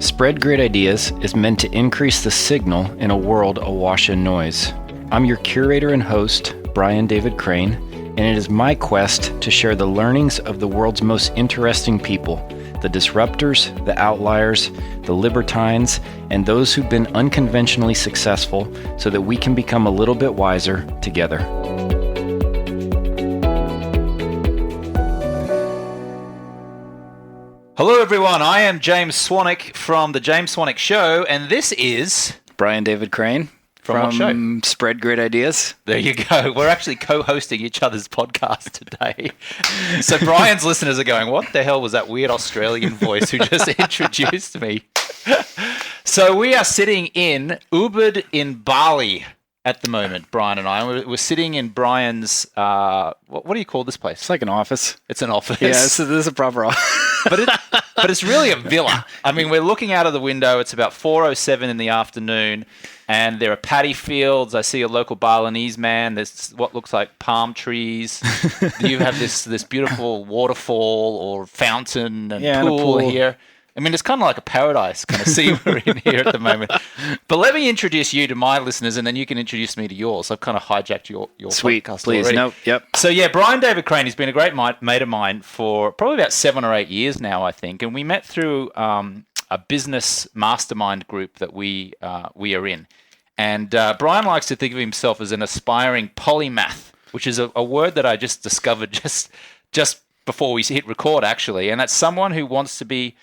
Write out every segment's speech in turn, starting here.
Spread Great Ideas is meant to increase the signal in a world awash in noise. I'm your curator and host, Brian David Crane, and it is my quest to share the learnings of the world's most interesting people, the disruptors, the outliers, the libertines, and those who've been unconventionally successful so that we can become a little bit wiser together. Hello everyone, I am James Swanwick from The James Swanwick Show, and this is... Brian David Crane from what show? Spread Great Ideas. There you go. We're actually co-hosting each other's podcast today. So Brian's listeners are going, what the hell was that weird Australian voice who just introduced me? So we are sitting in Ubud in Bali at the moment, Brian and I. We're sitting in Brian's, what do you call this place? It's like an office. It's an office. Yeah, this is a proper office. But it's really a villa. I mean, we're looking out of the window. It's about 4:07 in the afternoon, and there are paddy fields. I see a local Balinese man. There's what looks like palm trees. You have this beautiful waterfall or fountain and pool here. I mean, it's kind of like a paradise kind of scene we're in here at the moment. But let me introduce you to my listeners, and then you can introduce me to yours. I've kind of hijacked your Sweet, podcast please. already. Nope, yep. So, yeah, Brian David Crane has been a great mate of mine for probably about 7 or 8 years now, I think. And we met through a business mastermind group that we are in. And Brian likes to think of himself as an aspiring polymath, which is a word that I just discovered just before we hit record, actually. And that's someone who wants to be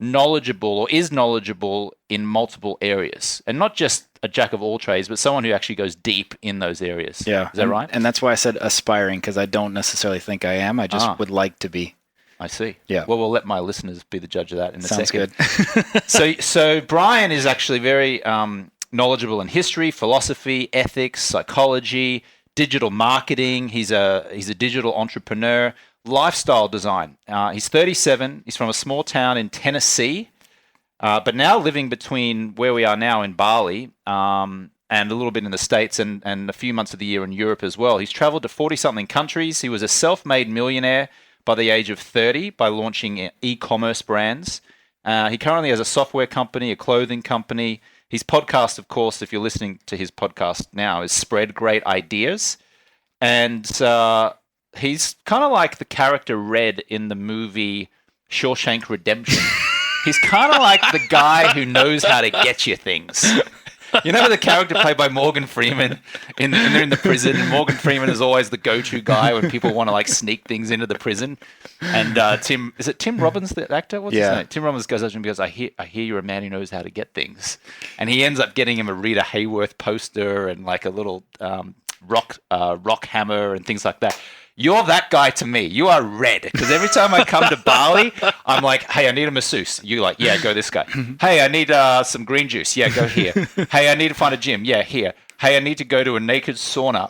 knowledgeable or is knowledgeable in multiple areas, and not just a jack of all trades, but someone who actually goes deep in those areas. Yeah. Is that right? And that's why I said aspiring, because I don't necessarily think I am. I just would like to be. I see. Yeah. Well, we'll let my listeners be the judge of that in a second. Sounds good. So Brian is actually very knowledgeable in history, philosophy, ethics, psychology, digital marketing. He's a digital entrepreneur. Lifestyle design. He's 37. He's from a small town in Tennessee, but now living between where we are now in Bali and a little bit in the States and a few months of the year in Europe as well. He's traveled to 40-something countries. He was a self-made millionaire by the age of 30 by launching e-commerce brands. He currently has a software company, a clothing company. His podcast, of course, if you're listening to his podcast now, is Spread Great Ideas. And he's kind of like the character Red in the movie Shawshank Redemption. He's kind of like the guy who knows how to get you things. You know the character played by Morgan Freeman and they're in the prison. Morgan Freeman is always the go-to guy when people want to like sneak things into the prison. And Tim Robbins, the actor? What's his name? Tim Robbins goes up and goes, I hear you're a man who knows how to get things. And he ends up getting him a Rita Hayworth poster and like a little rock hammer and things like that. You're that guy to me. You are Red. Because every time I come to Bali, I'm like, hey, I need a masseuse. You're like, yeah, go this guy. Hey, I need some green juice. Yeah, go here. Hey, I need to find a gym. Yeah, here. Hey, I need to go to a naked sauna.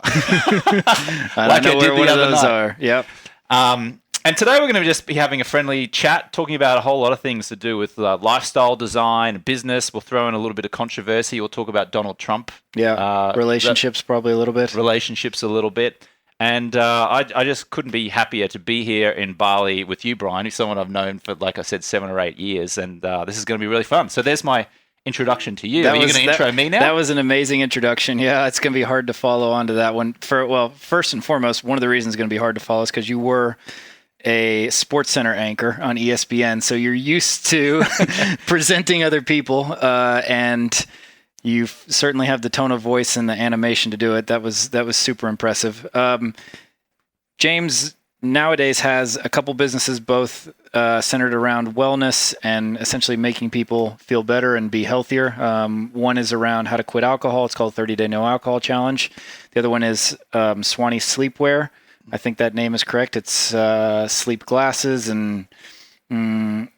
I know where one of those are. Yep. And today we're going to just be having a friendly chat, talking about a whole lot of things to do with lifestyle design, business. We'll throw in a little bit of controversy. We'll talk about Donald Trump. Yeah, relationships probably a little bit. Relationships a little bit. And I just couldn't be happier to be here in Bali with you, Brian, who's someone I've known for, like I said, 7 or 8 years. And this is going to be really fun. So there's my introduction to you. Are you going to intro me now? That was an amazing introduction. Yeah, it's going to be hard to follow on to that one. First and foremost, one of the reasons it's going to be hard to follow is because you were a SportsCenter anchor on ESPN. So you're used to presenting other people and you certainly have the tone of voice and the animation to do it. That was super impressive. James nowadays has a couple businesses, both centered around wellness and essentially making people feel better and be healthier. One is around how to quit alcohol. It's called 30-Day No Alcohol Challenge. The other one is Swanee Sleepwear. I think that name is correct. It's sleep glasses and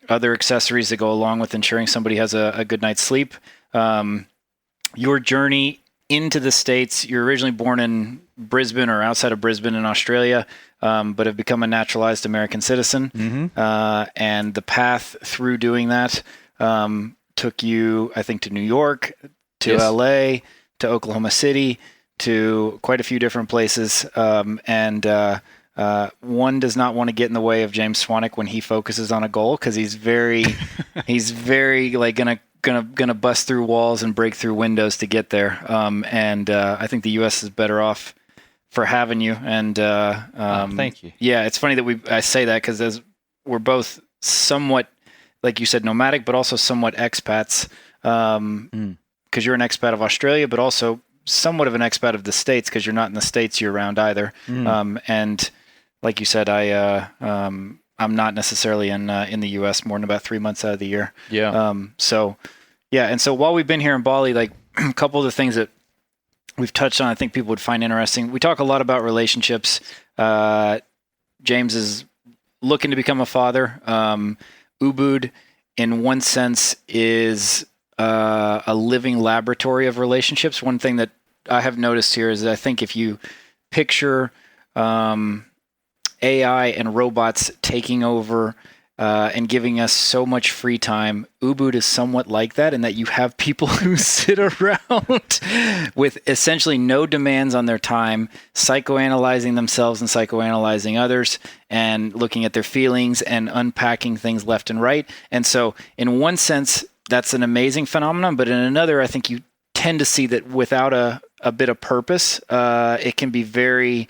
other accessories that go along with ensuring somebody has a good night's sleep. Your journey into the States, you're originally born in Brisbane or outside of Brisbane in Australia, but have become a naturalized American citizen. Mm-hmm. And the path through doing that took you, I think, to New York, to LA, to Oklahoma City, to quite a few different places. And one does not want to get in the way of James Swanwick when he focuses on a goal, because he's very like gonna bust through walls and break through windows to get there. And I think the U.S. is better off for having you. And thank you. Yeah, it's funny that I say that, because as we're both somewhat, like you said, nomadic, but also somewhat expats. Because you're an expat of Australia, but also somewhat of an expat of the States, because you're not in the States year round either. And like you said, I'm not necessarily in the U.S. more than about 3 months out of the year. Yeah. And so while we've been here in Bali, like a couple of the things that we've touched on, I think people would find interesting. We talk a lot about relationships. James is looking to become a father. Ubud, in one sense, is a living laboratory of relationships. One thing that I have noticed here is that I think if you picture AI and robots taking over and giving us so much free time, Ubud is somewhat like that, in that you have people who sit around with essentially no demands on their time, psychoanalyzing themselves and psychoanalyzing others, and looking at their feelings and unpacking things left and right. And so in one sense, that's an amazing phenomenon, but in another, I think you tend to see that without a bit of purpose, it can be very...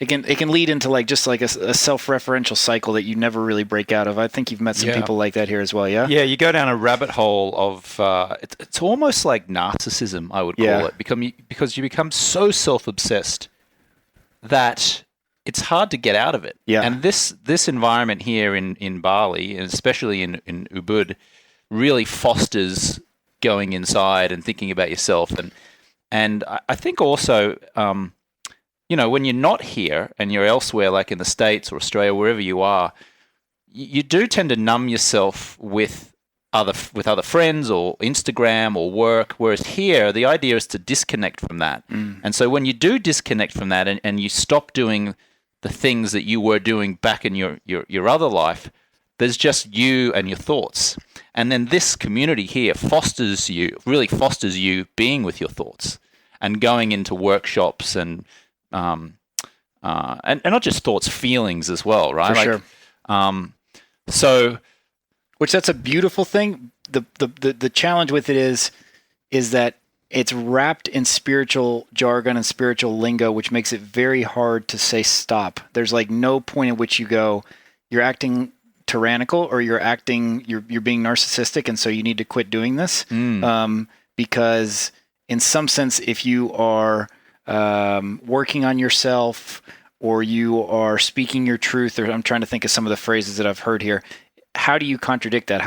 It can lead into like just like a self-referential cycle that you never really break out of. I think you've met some people like that here as well, yeah? Yeah, you go down a rabbit hole of it's almost like narcissism, I would call it, because you become so self-obsessed that it's hard to get out of it. Yeah. And this environment here in Bali, and especially in Ubud, really fosters going inside and thinking about yourself. And I think also... when you're not here and you're elsewhere, like in the States or Australia, wherever you are, you do tend to numb yourself with other friends or Instagram or work. Whereas here, the idea is to disconnect from that. And so when you do disconnect from that and you stop doing the things that you were doing back in your other life, there's just you and your thoughts. And then this community here really fosters you being with your thoughts and going into workshops and not just thoughts, feelings as well, right? For sure. Which that's a beautiful thing. The challenge with it is that it's wrapped in spiritual jargon and spiritual lingo, which makes it very hard to say stop. There's like no point at which you go, you're acting tyrannical or you're being narcissistic, and so you need to quit doing this. Because in some sense, if you are working on yourself, or you are speaking your truth, or I'm trying to think of some of the phrases that I've heard here. How do you contradict that?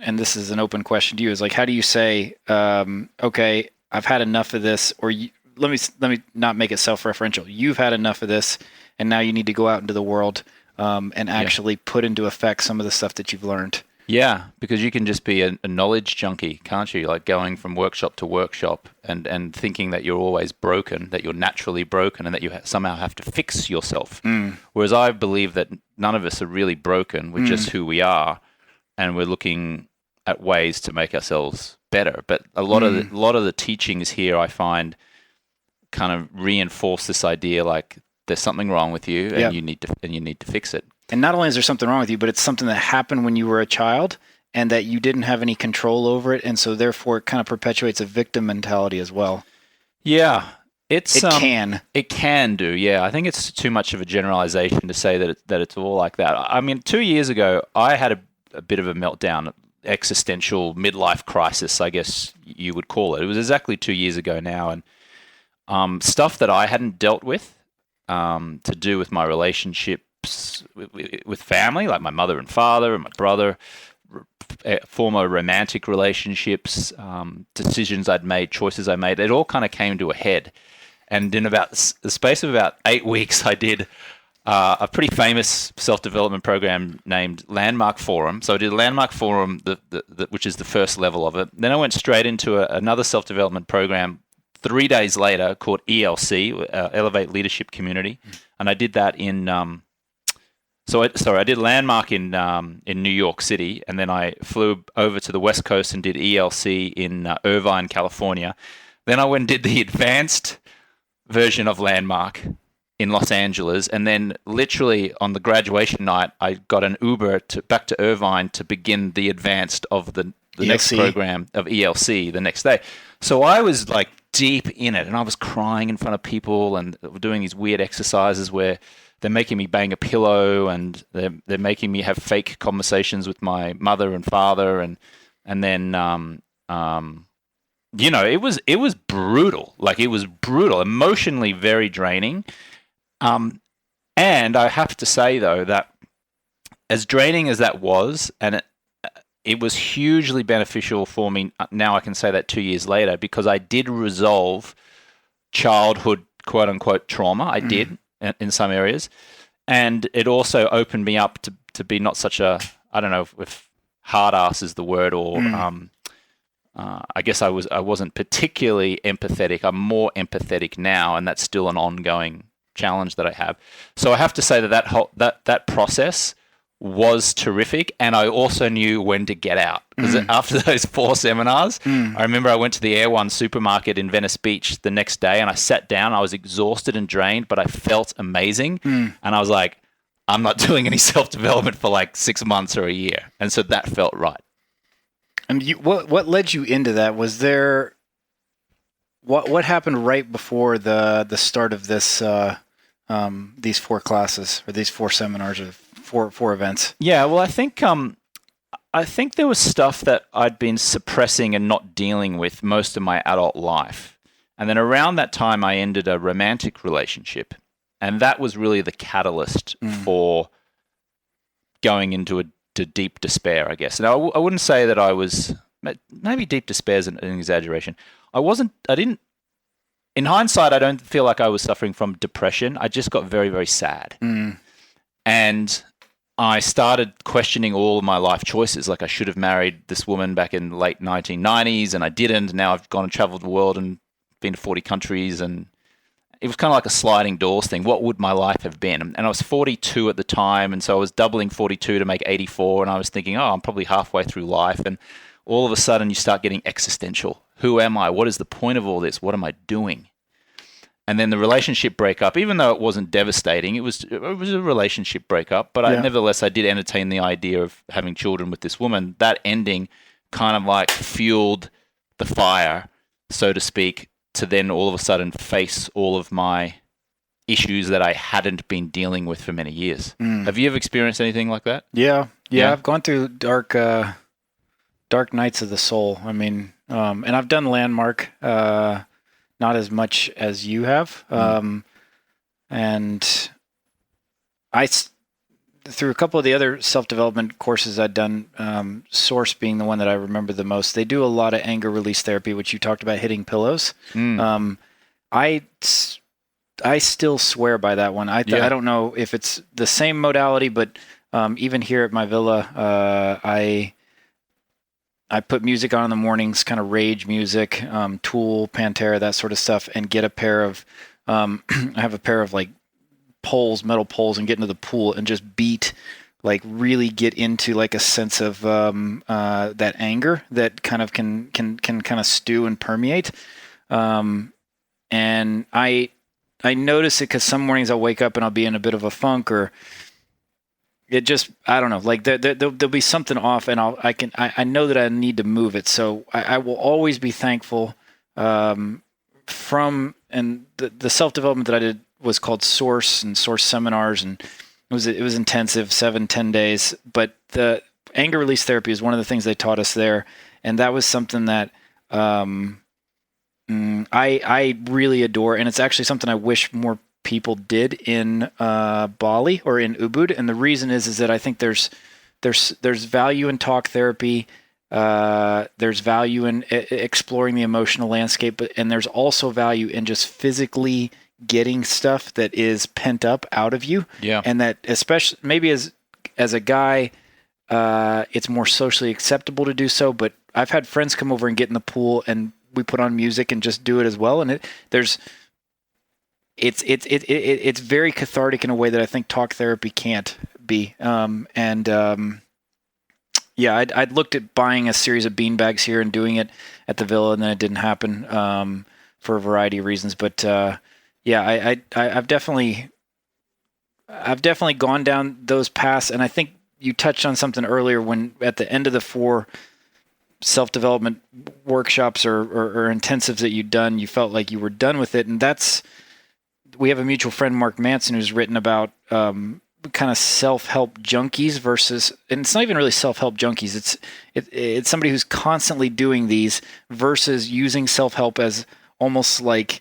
And this is an open question to you, is like, how do you say, okay, I've had enough of this, or let me not make it self-referential. You've had enough of this, and now you need to go out into the world and actually put into effect some of the stuff that you've learned. Yeah, because you can just be a knowledge junkie, can't you? Like going from workshop to workshop and thinking that you're always broken, that you're naturally broken, and that you somehow have to fix yourself. Whereas I believe that none of us are really broken. We're just who we are, and we're looking at ways to make ourselves better. But a lot of the teachings here, I find, kind of reinforce this idea like there's something wrong with you, and you need to fix it. And not only is there something wrong with you, but it's something that happened when you were a child and that you didn't have any control over it. And so therefore it kind of perpetuates a victim mentality as well. Yeah. It can do. Yeah. I think it's too much of a generalization to say that it's all like that. I mean, 2 years ago, I had a bit of a meltdown, existential midlife crisis, I guess you would call it. It was exactly 2 years ago now. And stuff that I hadn't dealt with to do with my relationship, with family, like my mother and father and my brother, former romantic relationships, decisions I'd made, choices I made, it all kind of came to a head. And in about the space of about 8 weeks, I did a pretty famous self-development program named Landmark Forum. So I did Landmark Forum, which is the first level of it. Then I went straight into another self-development program 3 days later called ELC, Elevate Leadership Community. And I did that in... I did Landmark in New York City, and then I flew over to the West Coast and did ELC in Irvine, California. Then I went and did the advanced version of Landmark in Los Angeles, and then literally on the graduation night, I got an Uber back to Irvine to begin the advanced of the next program of ELC the next day. So I was like deep in it, and I was crying in front of people and doing these weird exercises where they're making me bang a pillow, and they're making me have fake conversations with my mother and father, and then it was brutal. Like, it was brutal, emotionally very draining. And I have to say, though, that as draining as that was, and it was hugely beneficial for me. Now I can say that 2 years later, because I did resolve childhood quote unquote trauma. I did in some areas. And it also opened me up to be not such a, I don't know if hard ass is the word, or I guess I wasn't particularly empathetic. I'm more empathetic now, and that's still an ongoing challenge that I have. So I have to say that process was terrific, and I also knew when to get out, because after those 4 seminars, I remember I went to the Air One supermarket in Venice Beach the next day, and I sat down. I was exhausted and drained, but I felt amazing, and I was like, I'm not doing any self-development for like 6 months or a year, and so that felt right. And what led you into that? Was there what happened right before the start of this these 4 classes, or these 4 seminars, or four events? Yeah, well, I think there was stuff that I'd been suppressing and not dealing with most of my adult life, and then around that time I ended a romantic relationship, and that was really the catalyst for going into deep despair, I guess. Now, I wouldn't say that I was, maybe deep despair is an exaggeration. I didn't, in hindsight, I don't feel like I was suffering from depression. I just got very, very sad. And I started questioning all of my life choices. Like, I should have married this woman back in the late 1990s, and I didn't. Now I've gone and traveled the world and been to 40 countries, and it was kind of like a sliding doors thing. What would my life have been? And I was 42 at the time, and so I was doubling 42 to make 84, and I was thinking, I'm probably halfway through life, and all of a sudden you start getting existential. Who am I? What is the point of all this? What am I doing? And then the relationship breakup, even though it wasn't devastating, it was a relationship breakup, but nevertheless, I did entertain the idea of having children with this woman. That ending kind of like fueled the fire, so to speak, to then all of a sudden face all of my issues that I hadn't been dealing with for many years. Have you ever experienced anything like that? Yeah. I've gone through dark nights of the soul. I mean, and I've done Landmark, not as much as you have. And through a couple of the other self-development courses I'd done, Source being the one that I remember the most, they do a lot of anger release therapy, which you talked about, hitting pillows. I still swear by that one. I don't know if it's the same modality, but even here at my villa, I put music on in the mornings, kind of rage music, Tool, Pantera, that sort of stuff, and get a pair of, I have a pair of like poles, metal poles, and get into the pool and just beat, like really get into like a sense of that anger that kind of can kind of stew and permeate. And I notice it because some mornings I'll wake up and I'll be in a bit of a funk, or it just, I don't know, like there'll be something off, and I know that I need to move it. So I will always be thankful from, and the self-development that I did was called Source and Source seminars, and it was intensive, 7-10 days. But the anger release therapy is one of the things they taught us there, and that was something that I really adore, and it's actually something I wish more people did in Bali or in Ubud. And the reason is that I think there's value in talk therapy. There's value in exploring the emotional landscape, and there's also value in just physically getting stuff that is pent up out of you. Yeah. And that, especially maybe as a guy, it's more socially acceptable to do so. But I've had friends come over and get in the pool, and we put on music and just do it as well. And it's very cathartic in a way that I think talk therapy can't be. I'd looked at buying a series of bean bags here and doing it at the villa, and then it didn't happen for a variety of reasons. But yeah, I've definitely gone down those paths, and I think you touched on something earlier when at the end of the 4 self-development workshops or intensives that you'd done, you felt like you were done with it. And we have a mutual friend, Mark Manson, who's written about kind of self-help junkies versus, and it's not even really self-help junkies. It's somebody who's constantly doing these versus using self-help as almost like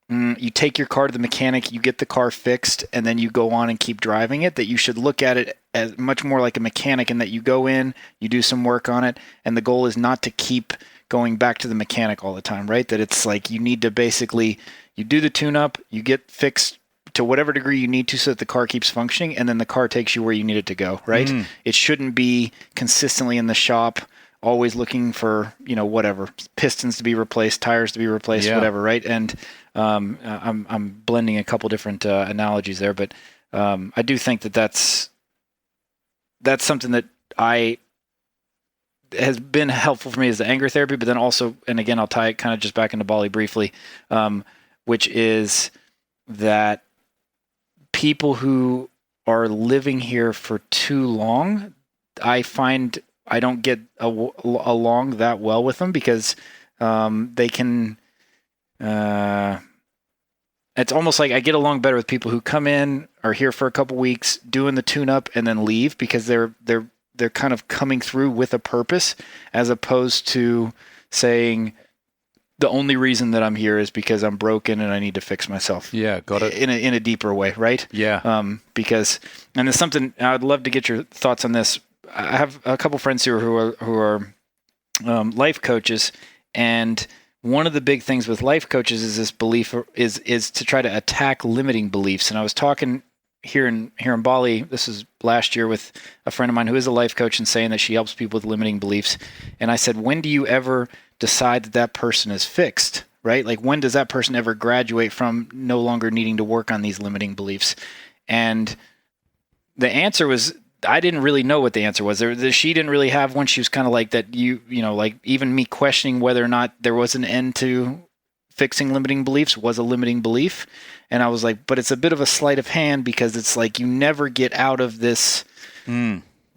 you take your car to the mechanic, you get the car fixed, and then you go on and keep driving it. That you should look at it as much more like a mechanic, in that you go in, you do some work on it, and the goal is not to keep going back to the mechanic all the time, right? That it's like you need to basically, you do the tune-up, you get fixed to whatever degree you need to so that the car keeps functioning, and then the car takes you where you need it to go, right? It shouldn't be consistently in the shop, always looking for, whatever, pistons to be replaced, tires to be replaced, whatever, right? And I'm blending a couple different analogies there, but I do think that's something that has been helpful for me as the anger therapy, but then also, and again, I'll tie it kind of just back into Bali briefly, which is that people who are living here for too long, I find I don't get along that well with them because they can. It's almost like I get along better with people who come in, are here for a couple weeks, doing the tune-up, and then leave because they're kind of coming through with a purpose, as opposed to saying the only reason that I'm here is because I'm broken and I need to fix myself. Yeah, got it. In a deeper way, right? Yeah. Because, and there's something I'd love to get your thoughts on this. I have a couple friends here who are life coaches, and one of the big things with life coaches is this belief is to try to attack limiting beliefs. And I was talking here in Bali, this is last year, with a friend of mine who is a life coach and saying that she helps people with limiting beliefs. And I said, when do you ever decide that person is fixed, right? Like, when does that person ever graduate from no longer needing to work on these limiting beliefs? And the answer was, I didn't really know what the answer was. She didn't really have one. She was kind of like that. Like even me questioning whether or not there was an end to fixing limiting beliefs was a limiting belief. And I was like, but it's a bit of a sleight of hand, because it's like you never get out of this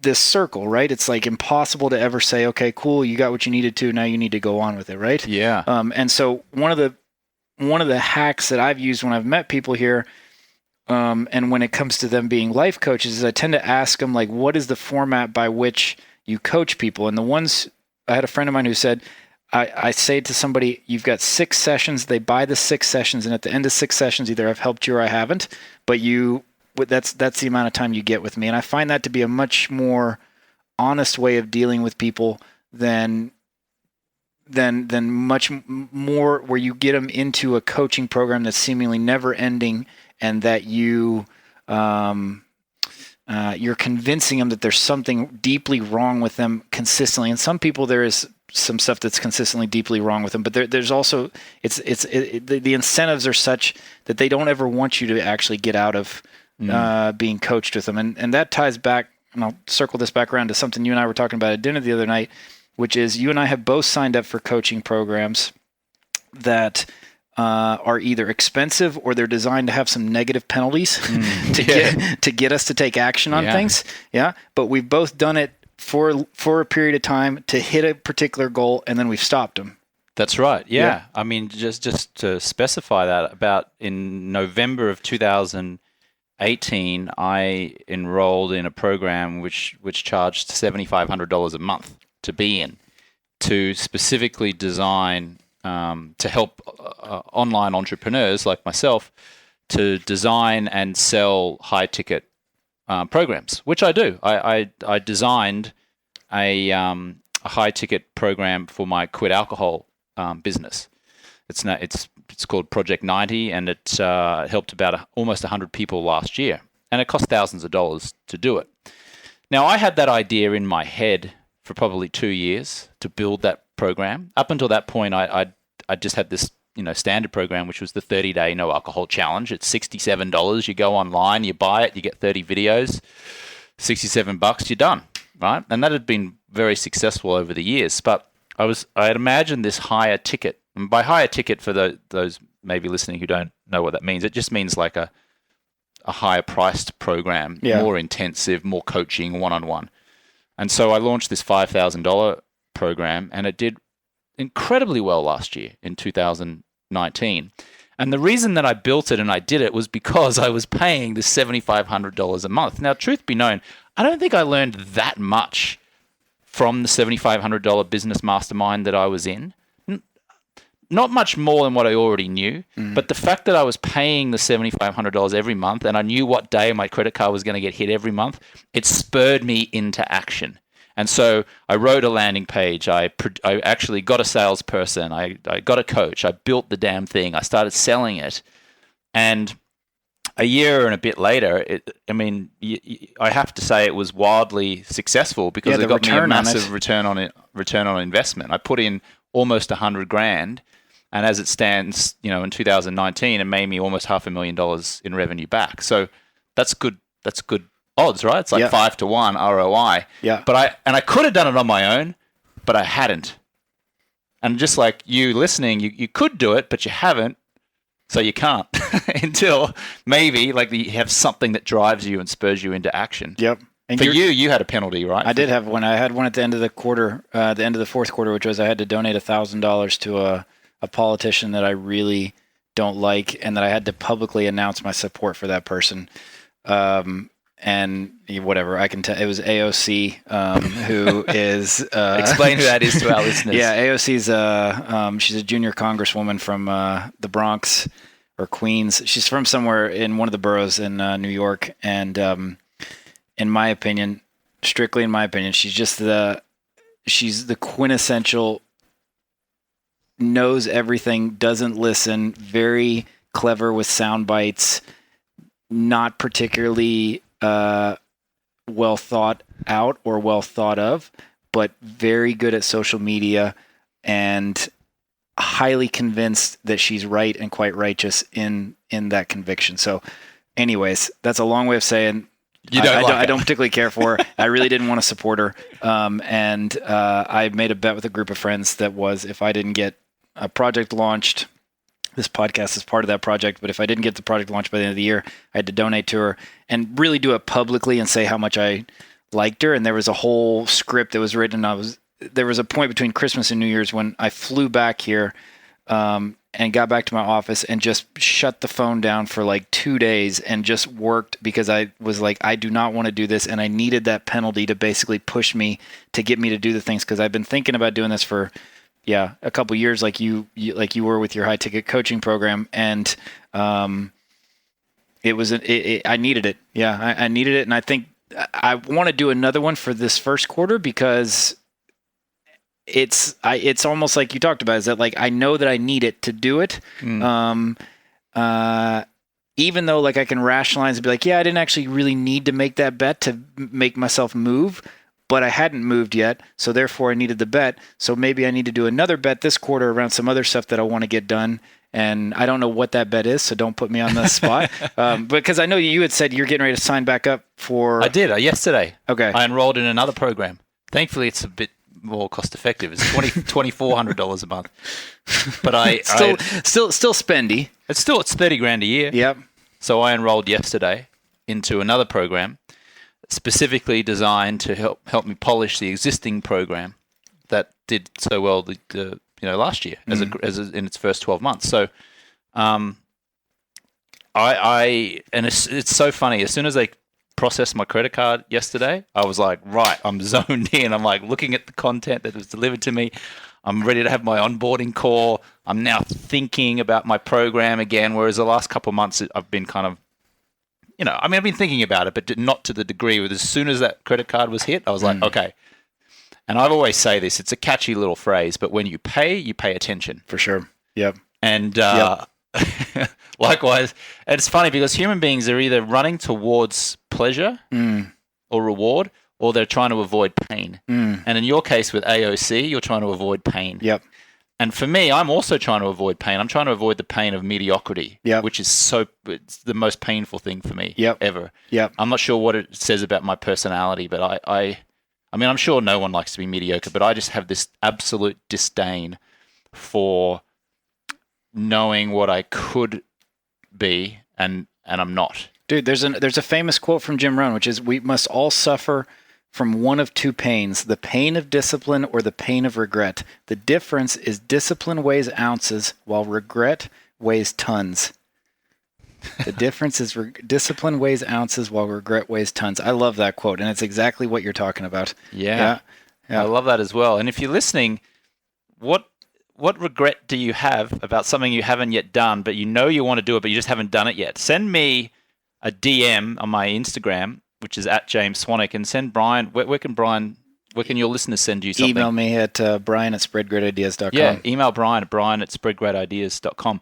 this circle, right? It's like impossible to ever say, okay, cool, you got what you needed to, now you need to go on with it, right? Yeah. And so one of the hacks that I've used when I've met people here, and when it comes to them being life coaches, is I tend to ask them, like, what is the format by which you coach people? And I had a friend of mine who said, I say to somebody, you've got 6 sessions, they buy the 6 sessions, and at the end of 6 sessions, either I've helped you or I haven't, but that's the amount of time you get with me. And I find that to be a much more honest way of dealing with people than much more where you get them into a coaching program that's seemingly never ending, and that you're convincing them that there's something deeply wrong with them consistently. And some people, there is some stuff that's consistently deeply wrong with them, but there's also the incentives are such that they don't ever want you to actually get out of being coached with them. And that ties back, and I'll circle this back around to something you and I were talking about at dinner the other night, which is you and I have both signed up for coaching programs that are either expensive or they're designed to have some negative penalties to get us to take action on things. Yeah. But we've both done it for a period of time to hit a particular goal, and then we've stopped them. That's right. Yeah. I mean, just to specify that, about in November of 2018, I enrolled in a program which charged $7,500 a month to be in, to specifically design to help online entrepreneurs like myself to design and sell high-ticket programs, which I do. I designed a high-ticket program for my quit alcohol business. It's called Project 90, and it helped about almost 100 people last year, and it cost thousands of dollars to do it. Now, I had that idea in my head for probably 2 years to build that program. Up until that point, I just had this standard program, which was the 30-day no alcohol challenge. It's $67. You go online, you buy it, you get 30 videos, $67, you're done, right? And that had been very successful over the years. But I had imagined this higher ticket, and by higher ticket, for those maybe listening who don't know what that means. It just means like a higher priced program, more intensive, more coaching, one-on-one. And so I launched this $5,000 program, and it did incredibly well last year in 2019. And the reason that I built it and I did it was because I was paying this $7,500 a month. Now, truth be known, I don't think I learned that much from the $7,500 business mastermind that I was in. Not much more than what I already knew, but the fact that I was paying the $7,500 every month and I knew what day my credit card was going to get hit every month, it spurred me into action. And so I wrote a landing page. I actually got a salesperson. I got a coach. I built the damn thing. I started selling it. And a year and a bit later, I have to say it was wildly successful because it got me a massive return on investment. I put in almost $100,000. And as it stands, in 2019, it made me almost $500,000 in revenue back. So that's good. That's good odds, right? It's like 5 to 1 ROI. Yeah. But I could have done it on my own, but I hadn't. And just like you listening, you could do it, but you haven't. So you can't until maybe like you have something that drives you and spurs you into action. Yep. And for you had a penalty, right? I did have one. I had one at the end of the quarter, the end of the fourth quarter, which was I had to donate $1,000 to a politician that I really don't like, and that I had to publicly announce my support for that person. And whatever, I can tell it was AOC, who is explain who that is to our listeners. Yeah, AOC's she's a junior congresswoman from the Bronx or Queens. She's from somewhere in one of the boroughs in New York, and in my opinion, strictly in my opinion, she's the quintessential knows everything, doesn't listen, very clever with sound bites, not particularly well thought out or well thought of, but very good at social media and highly convinced that she's right and quite righteous in that conviction. So anyways, that's a long way of saying I don't particularly care for her. I really didn't want to support her. And I made a bet with a group of friends that was, if I didn't get a project launched, this podcast is part of that project, but if I didn't get the project launched by the end of the year, I had to donate to her and really do it publicly and say how much I liked her. And there was a whole script that was written. There was a point between Christmas and New Year's when I flew back here and got back to my office and just shut the phone down for like 2 days and just worked because I was like, I do not want to do this. And I needed that penalty to basically push me to get me to do the things, because I've been thinking about doing this for a couple of years, like you were with your high ticket coaching program, and I needed it. Yeah, I needed it, and I think I want to do another one for this first quarter because it's almost like you talked about, is that like I know that I need it to do it. Even though like I can rationalize and be like, yeah, I didn't actually really need to make that bet to make myself move. But I hadn't moved yet, so therefore I needed the bet. So maybe I need to do another bet this quarter around some other stuff that I want to get done. And I don't know what that bet is, so don't put me on the spot. Because I know you had said you're getting ready to sign back up for... I did, yesterday. Okay. I enrolled in another program. Thankfully, it's a bit more cost effective. It's $2,400 a month. But still spendy. It's $30,000 a year. Yep. So I enrolled yesterday into another program specifically designed to help me polish the existing program that did so well last year as in its first 12 months. So it's so funny. As soon as they processed my credit card yesterday, I was like, right, I'm zoned in. I'm like looking at the content that was delivered to me. I'm ready to have my onboarding call. I'm now thinking about my program again, whereas the last couple of months I've been kind of, I've been thinking about it, but not to the degree with as soon as that credit card was hit, I was like, okay. And I've always say this, it's a catchy little phrase, but when you pay attention. For sure. Yep. And likewise, and it's funny because human beings are either running towards pleasure or reward, or they're trying to avoid pain. And in your case with AOC, you're trying to avoid pain. Yep. And for me, I'm also trying to avoid pain. I'm trying to avoid the pain of mediocrity, which is it's the most painful thing for me ever. Yep. I'm not sure what it says about my personality, but I'm sure no one likes to be mediocre, but I just have this absolute disdain for knowing what I could be and I'm not. Dude, there's a famous quote from Jim Rohn, which is, "We must all suffer from one of two pains, the pain of discipline or the pain of regret. The difference is discipline weighs ounces while regret weighs tons." The difference is discipline weighs ounces while regret weighs tons. I love that quote, and it's exactly what you're talking about. Yeah. I love that as well. And if you're listening, what regret do you have about something you haven't yet done, but you know you want to do it, but you just haven't done it yet? Send me a DM on my Instagram, which is at James Swanwick, and send Brian. Where can your listeners send you something? Email me at brian@spreadgreatideas.com. Yeah, email Brian at brian@spreadgreatideas.com.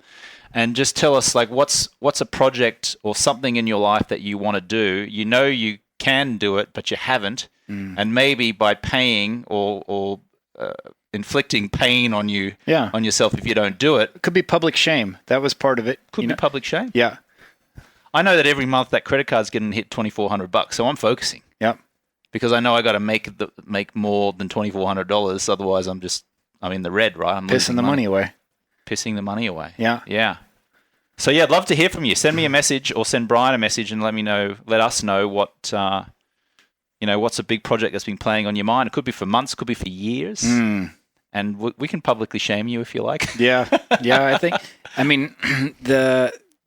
And just tell us, like, what's a project or something in your life that you want to do. You know you can do it, but you haven't. And maybe by paying or inflicting pain on yourself if you don't do it. It could be public shame. That was part of it. Could be public shame. Yeah. I know that every month that credit card's getting hit $2,400, so I'm focusing. Yep. Because I know I got to make more than $2,400, otherwise I'm in the red, right? I'm pissing the money away. Pissing the money away. Yeah. Yeah. So yeah, I'd love to hear from you. Send me a message or send Brian a message and let us know what what's a big project that's been playing on your mind. It could be for months, could be for years. And we can publicly shame you if you like. Yeah. I think. I mean,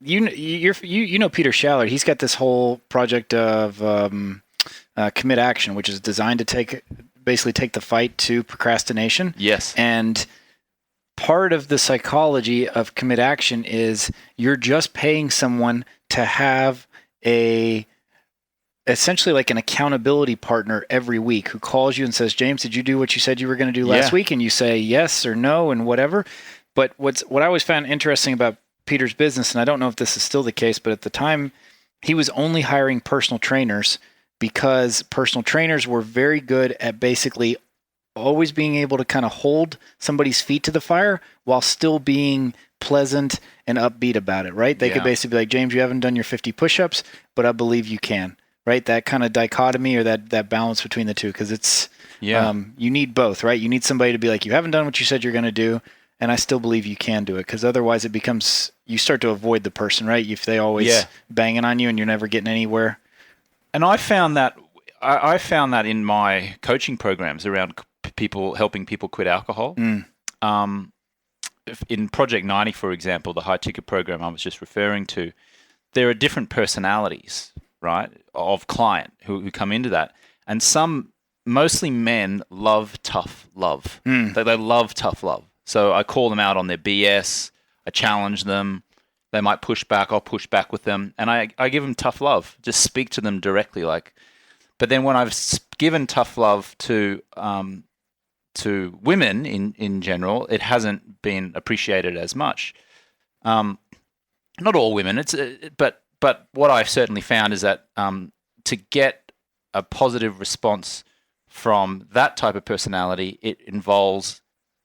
you know Peter Schaller. He's got this whole project of commit action, which is designed to basically take the fight to procrastination. Yes. And part of the psychology of commit action is you're just paying someone to have essentially like an accountability partner every week who calls you and says, "James, did you do what you said you were going to do last week?" And you say yes or no and whatever. But what I always found interesting about Peter's business, and I don't know if this is still the case, but at the time he was only hiring personal trainers because personal trainers were very good at basically always being able to kind of hold somebody's feet to the fire while still being pleasant and upbeat about it, right? They could basically be like, "James, you haven't done your 50 push-ups, but I believe you can," right? That kind of dichotomy or that balance between the two, because it's you need both, right? You need somebody to be like, "You haven't done what you said you're going to do, and I still believe you can do it," because otherwise it becomes, you start to avoid the person, right? If they always banging on you and you're never getting anywhere. And I found that in my coaching programs around helping people quit alcohol. In Project 90, for example, the high ticket program I was just referring to, there are different personalities, right, of client who come into that. And some, mostly men, love tough love. They love tough love. So I call them out on their BS. I challenge them. They might push back. I'll push back with them. And I give them tough love. Just speak to them directly. But then when I've given tough love to women in general, it hasn't been appreciated as much. Not all women. But what I've certainly found is that to get a positive response from that type of personality, it involves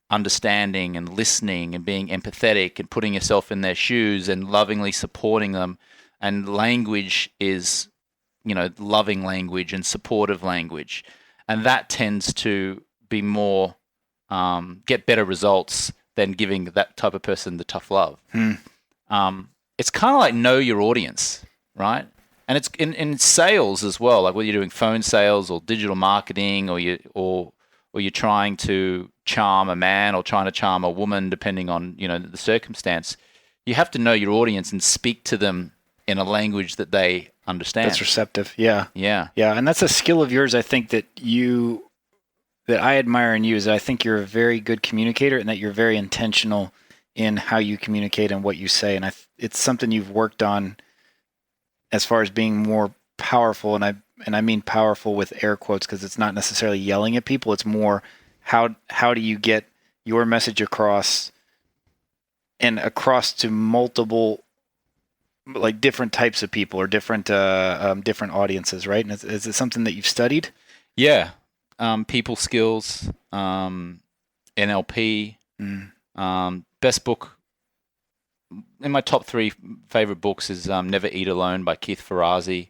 understanding and listening and being empathetic and putting yourself in their shoes and lovingly supporting them. And language is, loving language and supportive language. And that tends to be more, get better results than giving that type of person the tough love. It's kind of like know your audience, right? And it's in sales as well, like whether you're doing phone sales or digital marketing or you're trying to charm a man or trying to charm a woman, depending on, the circumstance. You have to know your audience and speak to them in a language that they understand. That's receptive. Yeah. Yeah. Yeah. And that's a skill of yours, I think, that I admire in you, is that I think you're a very good communicator and that you're very intentional in how you communicate and what you say. And it's something you've worked on as far as being more powerful. And I mean powerful with air quotes, because it's not necessarily yelling at people. It's more how do you get your message across and across to multiple, like, different types of people or different audiences, right? And is it something that you've studied? Yeah. People skills, NLP, best book in my top 3 favorite books is Never Eat Alone by Keith Ferrazzi.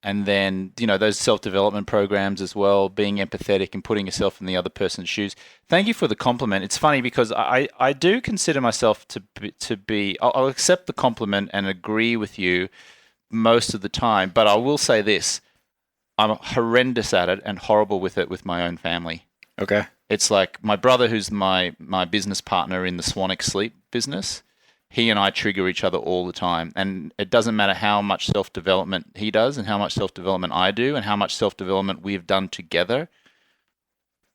And then, those self-development programs as well, being empathetic and putting yourself in the other person's shoes. Thank you for the compliment. It's funny because I do consider myself to be, I'll accept the compliment and agree with you most of the time, but I will say this, I'm horrendous at it and horrible with it with my own family. Okay. It's like my brother, who's my business partner in the Swanwick sleep business, he and I trigger each other all the time. And it doesn't matter how much self-development he does and how much self-development I do and how much self-development we've done together.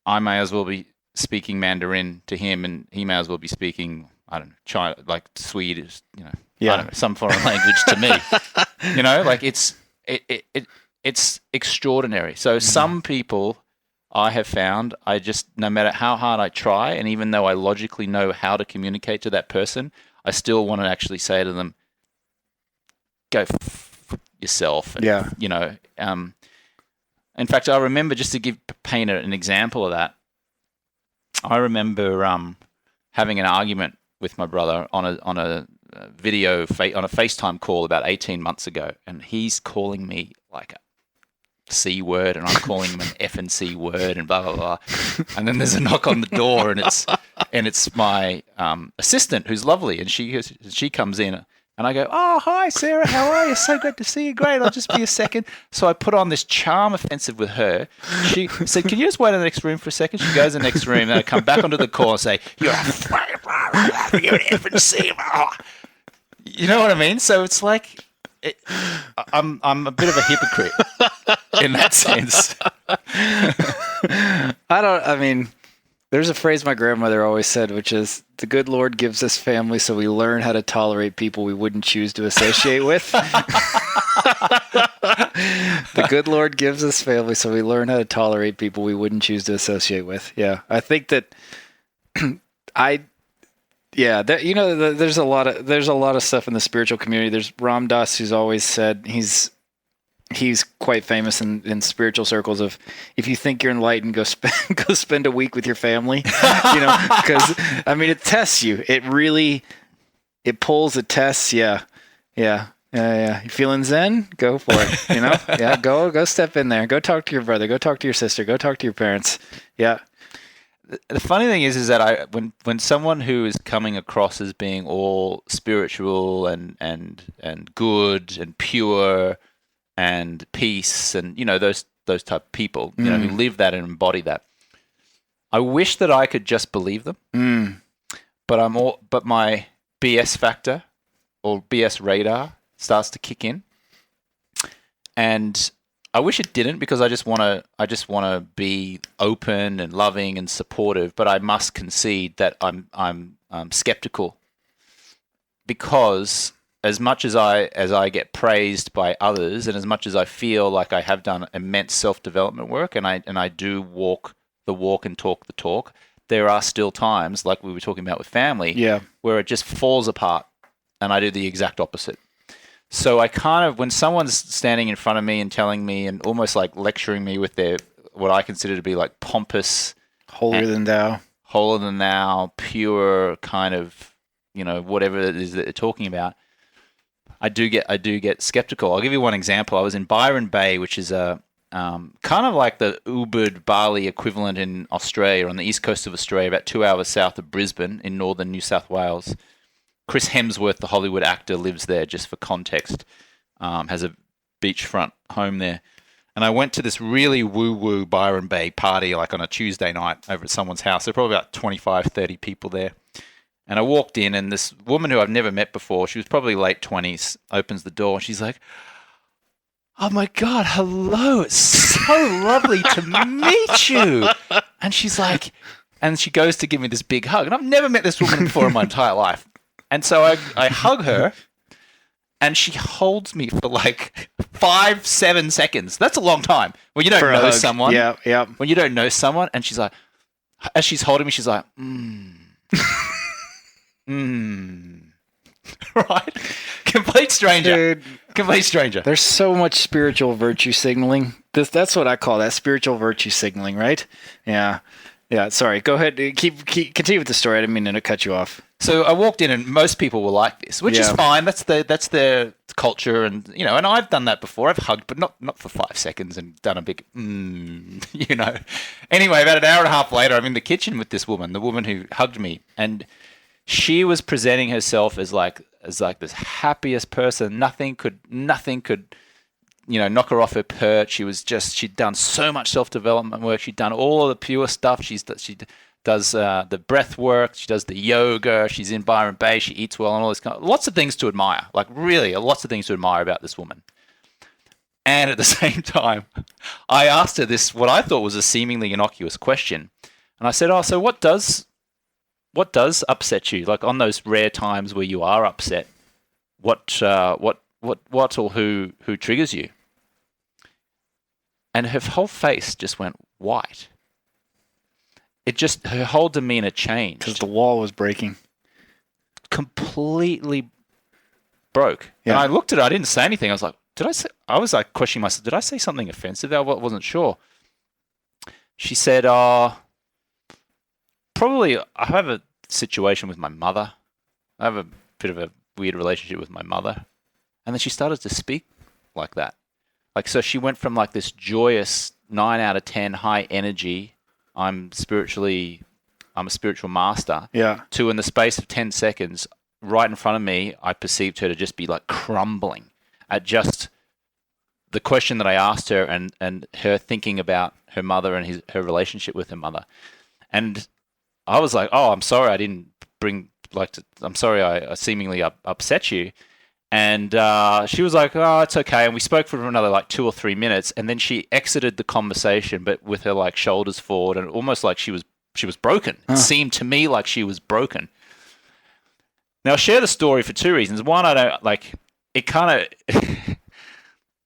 I may as well be speaking Mandarin to him and he may as well be speaking, I don't know, China, like Swedish, I don't know, some foreign language to me. Like it's extraordinary. So some people I have found, no matter how hard I try, and even though I logically know how to communicate to that person, I still want to actually say to them, go yourself. And, in fact, I remember, just to paint an example of that, I remember having an argument with my brother on a video, on a FaceTime call about 18 months ago, and he's calling me like a C word, and I'm calling him an F and C word, and blah blah blah. And then there's a knock on the door, and it's my assistant, who's lovely, and she comes in, and I go, "Oh, hi Sarah, how are you? So good to see you. Great, I'll just be a second." So I put on this charm offensive with her. She said, "Can you just wait in the next room for a second?" She goes in the next room, and I come back onto the call and say, "You're an F and C." You know what I mean? So it's like, I'm a bit of a hypocrite in that sense. There's a phrase my grandmother always said, which is, the good Lord gives us family so we learn how to tolerate people we wouldn't choose to associate with. The good Lord gives us family so we learn how to tolerate people we wouldn't choose to associate with. Yeah. I think that there's a lot of stuff in the spiritual community. There's Ram Dass, who's always said, he's quite famous in spiritual circles, of, if you think you're enlightened, go spend a week with your family, because it tests you. It pulls the tests. Yeah. You feeling zen? Go for it. Yeah. Go step in there. Go talk to your brother. Go talk to your sister. Go talk to your parents. Yeah. The funny thing is that when someone who is coming across as being all spiritual and good and pure and peace and those type of people who live that and embody that, I wish that I could just believe them. But my BS factor or BS radar starts to kick in, and I wish it didn't, because I just want to be open and loving and supportive, but I must concede that I'm skeptical, because as much as I get praised by others, and as much as I feel like I have done immense self-development work, and I do walk the walk and talk the talk, there are still times, like we were talking about with family, where it just falls apart, and I do the exact opposite. So I when someone's standing in front of me and telling me and almost like lecturing me with their, what I consider to be like pompous, holier than thou, pure kind of, whatever it is that they're talking about, I do get skeptical. I'll give you one example. I was in Byron Bay, which is a kind of like the Ubud, Bali equivalent in Australia, on the east coast of Australia, about 2 hours south of Brisbane in northern New South Wales. Chris Hemsworth, the Hollywood actor, lives there, just for context, has a beachfront home there. And I went to this really woo-woo Byron Bay party, like on a Tuesday night over at someone's house. There were probably about 25, 30 people there. And I walked in, and this woman who I've never met before, she was probably late 20s, opens the door, and she's like, "Oh my God, hello, it's so lovely to meet you." And she's like, and she goes to give me this big hug. And I've never met this woman before in my entire life. And so I hug her, and she holds me for like 5-7 seconds. That's a long time when you don't know someone. Yeah. When you don't know someone, and she's like, as she's holding me, she's like, right? Complete stranger. Dude, complete stranger. There's so much spiritual virtue signaling. That's what I call that, spiritual virtue signaling, right? Yeah. Sorry. Go ahead. Continue with the story. I didn't mean to cut you off. So I walked in, and most people were like this, which is Yeah. fine. That's their culture, and and I've done that before. I've hugged, but not for 5 seconds, and done a big, Anyway, about an hour and a half later, I'm in the kitchen with this woman, the woman who hugged me, and she was presenting herself as like this happiest person. Nothing could knock her off her perch. She'd done so much self-development work. She'd done all of the pure stuff. She does the breath work. She does the yoga. She's in Byron Bay. She eats well and all this lots of things to admire. Like really, lots of things to admire about this woman. And at the same time, I asked her this, what I thought was a seemingly innocuous question. And I said, "Oh, so what does upset you? Like on those rare times where you are upset, what or who triggers you?" And her whole face just went white. Her whole demeanor changed. Because the wall was breaking. Completely broke. Yeah. And I looked at her, I didn't say anything. I was like questioning myself, did I say something offensive? I wasn't sure. She said, probably I have a situation with my mother. I have a bit of a weird relationship with my mother. And then she started to speak like that. Like, so she went from like this joyous 9 out of 10 high energy, I'm a spiritual master, to in the space of 10 seconds, right in front of me, I perceived her to just be like crumbling at just the question that I asked her and her thinking about her mother and her relationship with her mother. And I was like, "Oh, I'm sorry I didn't I'm sorry I seemingly upset you." And she was like, "Oh, it's okay." And we spoke for another like 2 or 3 minutes, and then she exited the conversation, but with her like shoulders forward and almost like she was broken. It seemed to me like she was broken. Now, I share the story for 2 reasons. One, I don't like it.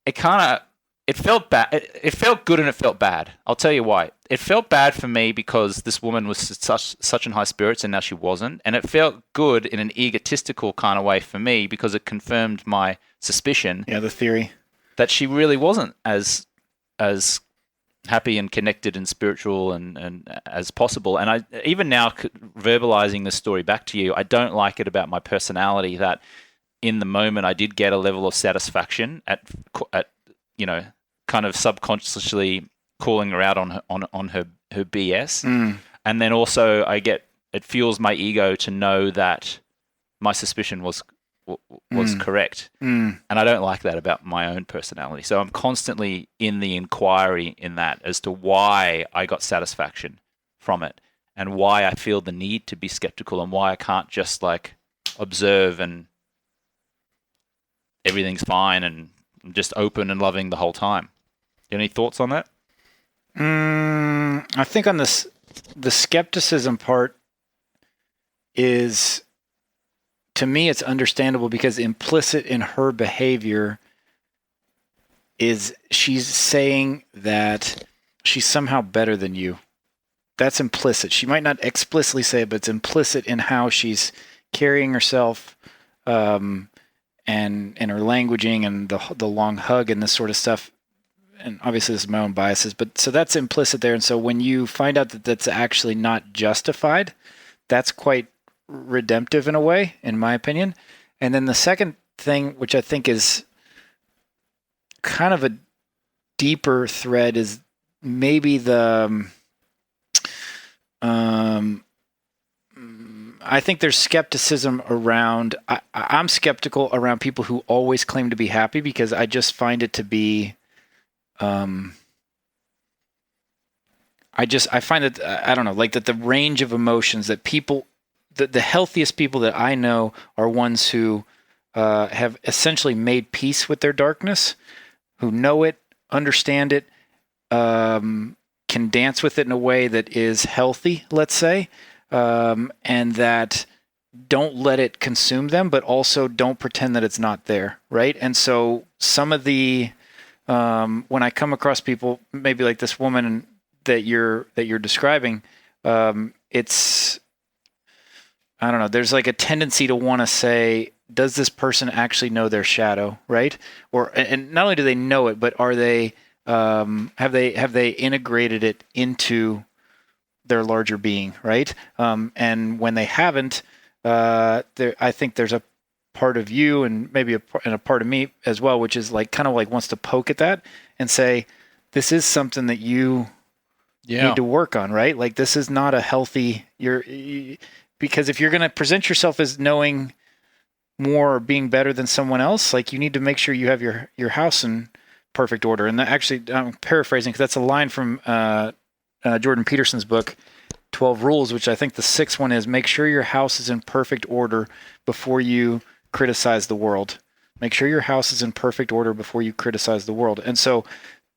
It felt bad. It felt good and it felt bad. I'll tell you why. It felt bad for me because this woman was such in high spirits and now she wasn't. And it felt good in an egotistical kind of way for me because it confirmed my suspicion. Yeah, the theory. That she really wasn't as happy and connected and spiritual and as possible. And I even now verbalizing this story back to you, I don't like it about my personality that in the moment I did get a level of satisfaction at kind of subconsciously calling her out on her BS. And then also it fuels my ego to know that my suspicion was correct. And I don't like that about my own personality. So I'm constantly in the inquiry in that as to why I got satisfaction from it and why I feel the need to be skeptical and why I can't just like observe and everything's fine and I'm just open and loving the whole time. Any thoughts on that? I think on this, the skepticism part is, to me, it's understandable because implicit in her behavior is she's saying that she's somehow better than you. That's implicit. She might not explicitly say it, but it's implicit in how she's carrying herself, and her languaging and the long hug and this sort of stuff. And obviously this is my own biases, but so that's implicit there. And so when you find out that that's actually not justified, that's quite redemptive in a way, in my opinion. And then the second thing, which I think is kind of a deeper thread, is maybe I think there's skepticism around, I'm skeptical around people who always claim to be happy because I just find it to be, I find that, I don't know, like that the range of emotions that people, the healthiest people that I know are ones who have essentially made peace with their darkness, who know it, understand it, can dance with it in a way that is healthy, let's say, and that don't let it consume them, but also don't pretend that it's not there, right? And so some of the, when I come across people, maybe like this woman that you're describing, it's, I don't know, there's like a tendency to want to say, does this person actually know their shadow, right? And not only do they know it, but are they, have they integrated it into their larger being, right? And when they haven't, I think there's a part of you and maybe a part of me as well, which is like kind of like wants to poke at that and say, this is something that you need to work on, right? Like this is not a healthy, because if you're going to present yourself as knowing more or being better than someone else, like you need to make sure you have your house in perfect order. And that actually, I'm paraphrasing because that's a line from Jordan Peterson's book, 12 Rules, which I think the sixth one is make sure your house is in perfect order before you criticize the world. Make sure your house is in perfect order before you criticize the world. And so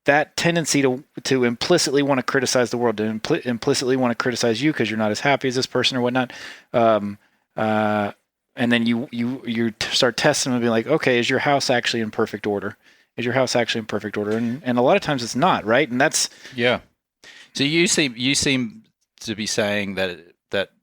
that tendency to implicitly want to criticize the world, to implicitly want to criticize you because you're not as happy as this person or whatnot, and then you start testing and be like, okay, is your house actually in perfect order? Is your house actually in perfect order? And a lot of times it's not, right? And that's So you seem to be saying that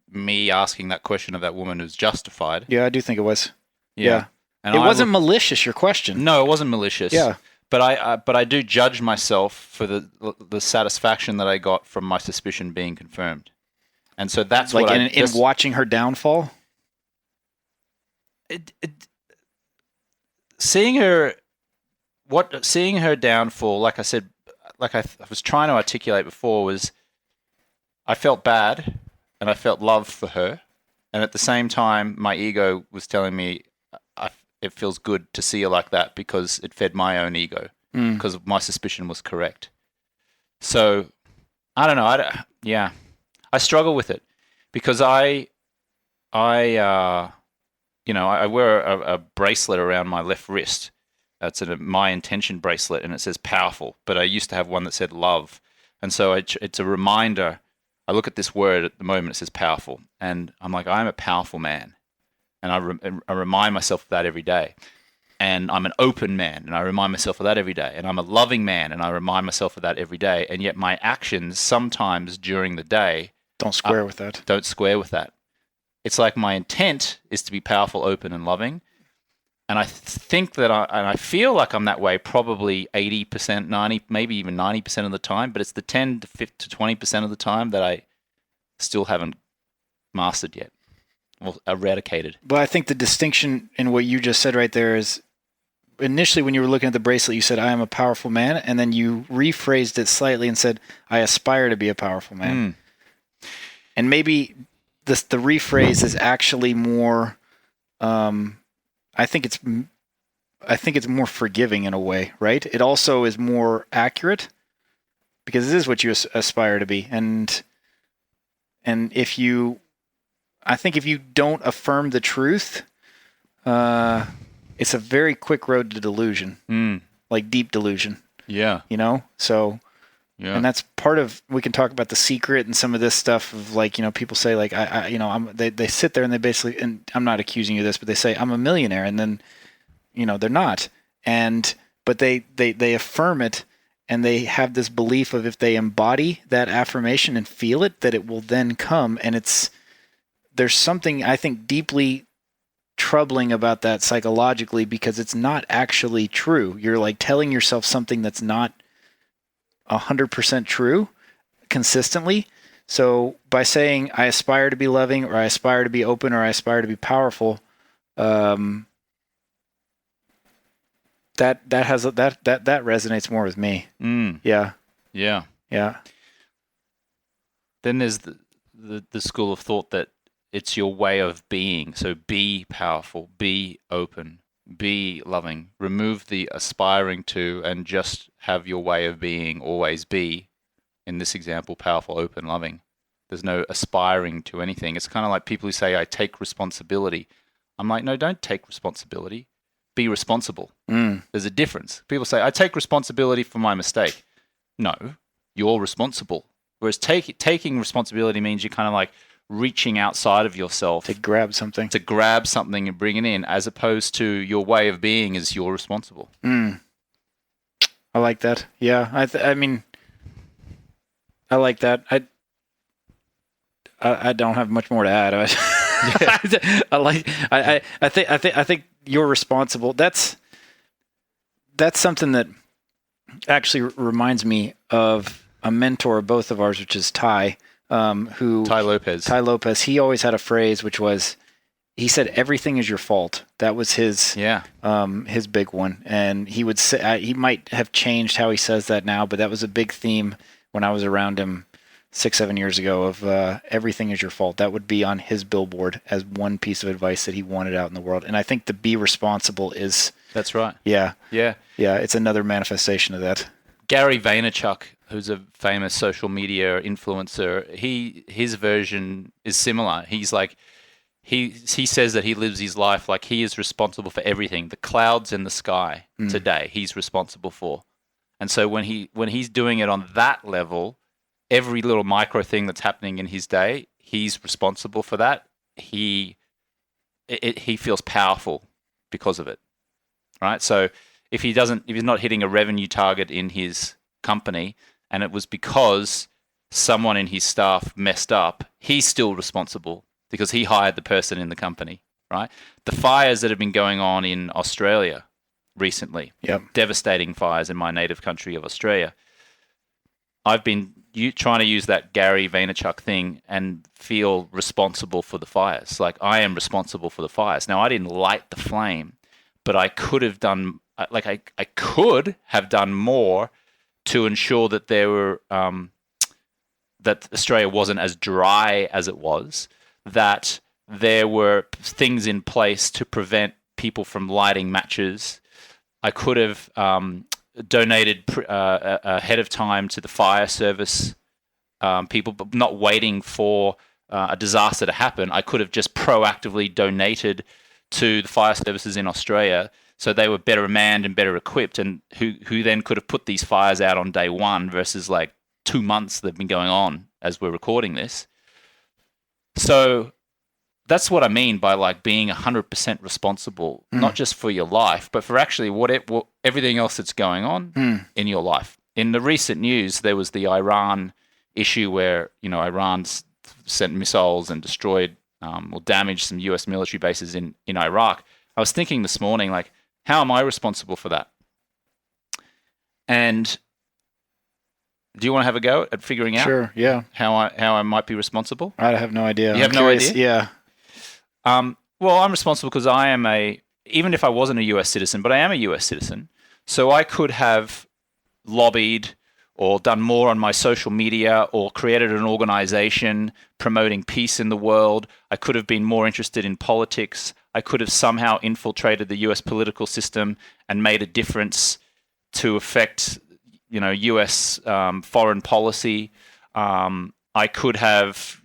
me asking that question of that woman was justified. Yeah, I do think it was. Yeah. And it wasn't malicious, your question. No, it wasn't malicious. Yeah. But I do judge myself for the satisfaction that I got from my suspicion being confirmed. And so that's like what in watching her downfall. Seeing her downfall, like I said, like I was trying to articulate before, was I felt bad and I felt love for her, and at the same time, my ego was telling me it feels good to see her like that because it fed my own ego because my suspicion was correct. So I don't know. I struggle with it because I wear a bracelet around my left wrist. That's a my intention bracelet, and it says powerful. But I used to have one that said love, and so it's a reminder. I look at this word at the moment; it says powerful, and I'm like, I'm a powerful man, and I remind myself of that every day. And I'm an open man, and I remind myself of that every day. And I'm a loving man, and I remind myself of that every day. And yet my actions sometimes during the day don't square with that. Don't square with that. It's like my intent is to be powerful, open, and loving. And I think that I feel like I'm that way probably 80%, 90, maybe even 90% of the time, but it's the 10 to 20% of the time that I still haven't mastered yet or eradicated. But I think the distinction in what you just said right there is initially when you were looking at the bracelet, you said, I am a powerful man. And then you rephrased it slightly and said, I aspire to be a powerful man. And maybe the rephrase is actually more, I think it's more forgiving in a way, right? It also is more accurate because it is what you aspire to be. And I think if you don't affirm the truth, it's a very quick road to delusion, like deep delusion. Yeah. So, and that's part of, we can talk about The Secret and some of this stuff of like, people say like, they sit there and they basically, and I'm not accusing you of this, but they say I'm a millionaire, and then, they're not. But they affirm it, and they have this belief of if they embody that affirmation and feel it, that it will then come. And there's something I think deeply troubling about that psychologically, because it's not actually true. You're like telling yourself something that's not 100% true consistently. So by saying I aspire to be loving, or I aspire to be open, or I aspire to be powerful, that resonates more with me. Yeah. Then there's the school of thought that it's your way of being. So be powerful, be open, be loving. Remove the aspiring to and just have your way of being always be, in this example, powerful, open, loving. There's no aspiring to anything. It's kind of like people who say, I take responsibility. I'm like, no, don't take responsibility. Be responsible. There's a difference. People say, I take responsibility for my mistake. No, you're responsible. Whereas taking responsibility means you're kind of like reaching outside of yourself to grab something and bring it in, as opposed to your way of being is you're responsible. I like that. Yeah. I mean, I like that. I don't have much more to add. I think you're responsible. That's something that actually reminds me of a mentor of both of ours, which is Ty Lopez. He always had a phrase which was, he said everything is your fault. That was his big one. And he would say, he might have changed how he says that now, but that was a big theme when I was around him 6-7 years ago of everything is your fault. That would be on his billboard as one piece of advice that he wanted out in the world. And I think the be responsible is... That's right. Yeah. Yeah. Yeah, it's another manifestation of that. Gary Vaynerchuk, who's a famous social media influencer, his version is similar. He's like, he says that he lives his life like he is responsible for everything. The clouds in the sky today, he's responsible for. And so when he's doing it on that level, every little micro thing that's happening in his day, he's responsible for that. He feels powerful because of it, right? So if he's not hitting a revenue target in his company, and it was because someone in his staff messed up, he's still responsible because he hired the person in the company, right? The fires that have been going on in Australia recently, devastating fires in my native country of Australia. I've been trying to use that Gary Vaynerchuk thing and feel responsible for the fires. Like, I am responsible for the fires. Now, I didn't light the flame, but I could have done, I could have done more to ensure that there were, that Australia wasn't as dry as it was, that there were things in place to prevent people from lighting matches. I could have donated ahead of time to the fire service people, but not waiting for a disaster to happen. I could have just proactively donated to the fire services in Australia so they were better manned and better equipped, and who then could have put these fires out on day one versus like 2 months they've been going on as we're recording this. So that's what I mean by like being 100% responsible, not just for your life, but for actually everything else that's going on in your life. In the recent news, there was the Iran issue where, Iran sent missiles and destroyed or damaged some US military bases in Iraq. I was thinking this morning, like, how am I responsible for that? And do you want to have a go at figuring out? Sure, yeah. How I might be responsible? I have no idea. You have no idea? Yeah. Well, I'm responsible because I am even if I wasn't a US citizen, but I am a US citizen, so I could have lobbied or done more on my social media or created an organization promoting peace in the world. I could have been more interested in politics. I could have somehow infiltrated the US political system and made a difference to affect, US foreign policy. I could have,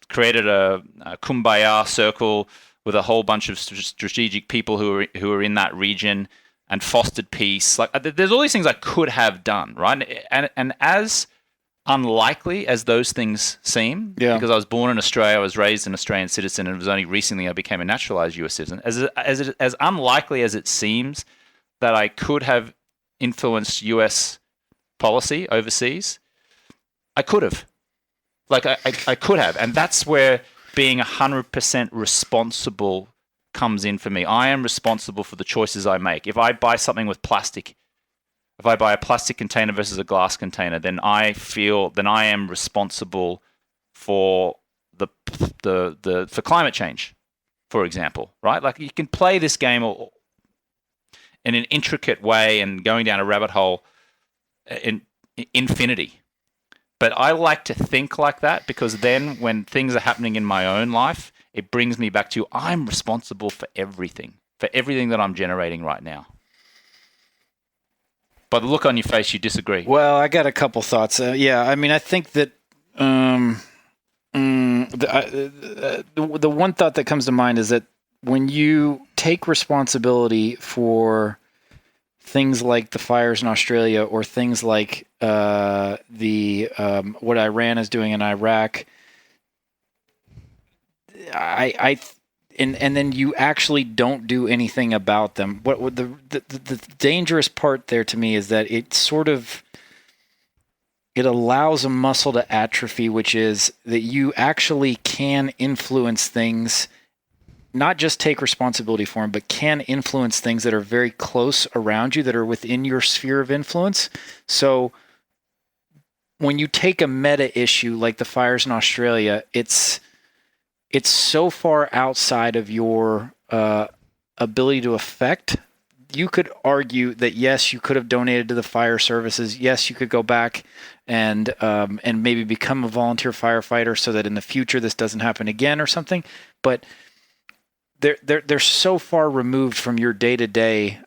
created a kumbaya circle with a whole bunch of strategic people who are in that region and fostered peace. Like, there's all these things I could have done, right? And as unlikely as those things seem, because I was born in Australia, I was raised an Australian citizen, and it was only recently I became a naturalized US citizen. As unlikely as it seems that I could have influenced US policy overseas, I could have. Like, I could have. And that's where being 100% responsible comes in for me. I am responsible for the choices I make. If I buy something with plastic, if I buy a plastic container versus a glass container, then I am responsible for for climate change, for example, right? Like, you can play this game in an intricate way and going down a rabbit hole in infinity. But I like to think like that, because then when things are happening in my own life, it brings me back to I'm responsible for everything that I'm generating right now. By the look on your face, you disagree. Well, I got a couple thoughts. I think that the one thought that comes to mind is that when you take responsibility for things like the fires in Australia or things like what Iran is doing in Iraq, and then you actually don't do anything about them. What the dangerous part there to me is that it allows a muscle to atrophy, which is that you actually can influence things, not just take responsibility for them, but can influence things that are very close around you, that are within your sphere of influence. So when you take a meta issue like the fires in Australia, it's it's so far outside of your ability to affect. You could argue that yes, you could have donated to the fire services. Yes, you could go back and maybe become a volunteer firefighter so that in the future this doesn't happen again or something. But they're so far removed from your day-to-day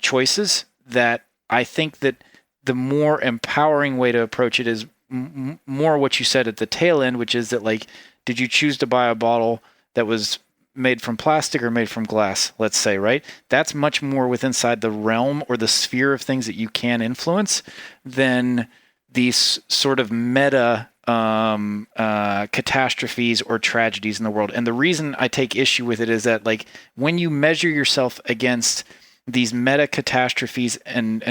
choices that I think that the more empowering way to approach it is more what you said at the tail end, which is that, like, did you choose to buy a bottle that was made from plastic or made from glass, let's say, right? That's much more within inside the realm or the sphere of things that you can influence than these sort of meta catastrophes or tragedies in the world. And the reason I take issue with it is that, like, when you measure yourself against these meta catastrophes and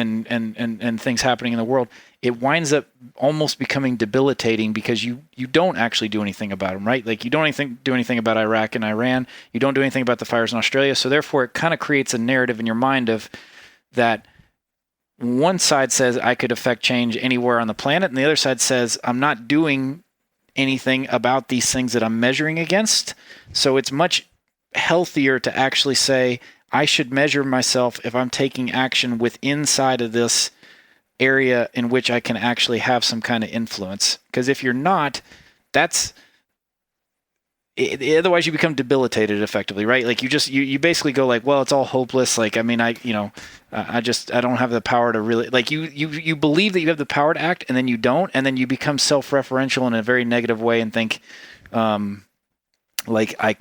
things happening in the world, it winds up almost becoming debilitating because you don't actually do anything about them, right? Like, you don't do anything about Iraq and Iran. You don't do anything about the fires in Australia. So therefore, it kind of creates a narrative in your mind of that one side says I could affect change anywhere on the planet, and the other side says I'm not doing anything about these things that I'm measuring against. So it's much healthier to actually say I should measure myself if I'm taking action within inside of this area in which I can actually have some kind of influence. Because if you're not, otherwise you become debilitated effectively, right? Like, you basically go like, well, it's all hopeless. Like, I mean, I don't have the power to really, like, you believe that you have the power to act, and then you don't, and then you become self-referential in a very negative way and think, like, I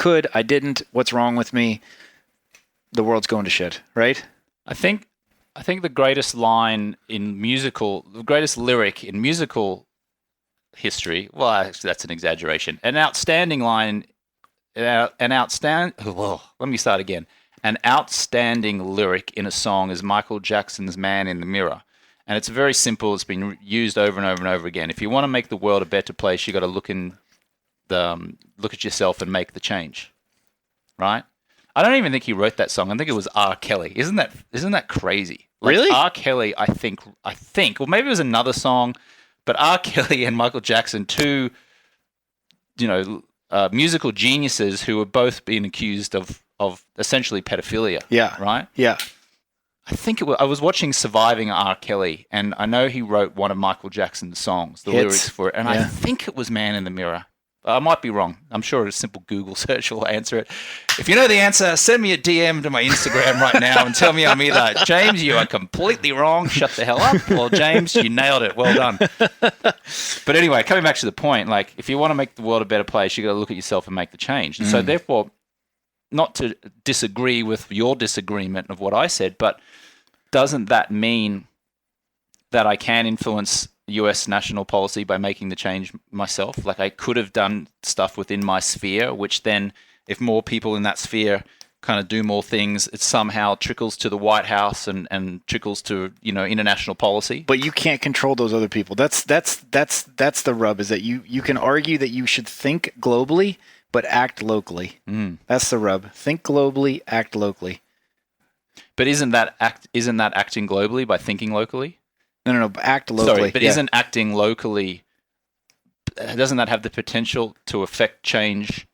didn't, what's wrong with me? The world's going to shit, right? I think the greatest lyric in musical history, well, actually, that's an exaggeration. An outstanding lyric in a song is Michael Jackson's Man in the Mirror. And it's very simple. It's been used over and over and over again. If you want to make the world a better place, you got to look at yourself and make the change, right? I don't even think he wrote that song. I think it was R. Kelly. Isn't that crazy? Like, really? R. Kelly, I think, or maybe it was another song, but R. Kelly and Michael Jackson, two, musical geniuses who were both being accused of essentially pedophilia. Yeah. Right? Yeah. I think I was watching Surviving R. Kelly, and I know he wrote one of Michael Jackson's songs, the lyrics for it, and I think it was Man in the Mirror. I might be wrong. I'm sure a simple Google search will answer it. If you know the answer, send me a DM to my Instagram right now and tell me I'm either, James, you are completely wrong, shut the hell up, or James, you nailed it, well done. But anyway, coming back to the point, like, if you want to make the world a better place, you got to look at yourself and make the change. And so therefore, not to disagree with your disagreement of what I said, but doesn't that mean that I can influence US national policy by making the change myself? Like, I could have done stuff within my sphere, which then, if more people in that sphere kind of do more things, it somehow trickles to the White House and trickles to, international policy. But you can't control those other people. That's the rub, is that you can argue that you should think globally, but act locally. That's the rub. Think globally, act locally. But isn't that acting globally by thinking locally? No, act locally. Sorry, but isn't acting locally, doesn't that have the potential to affect change?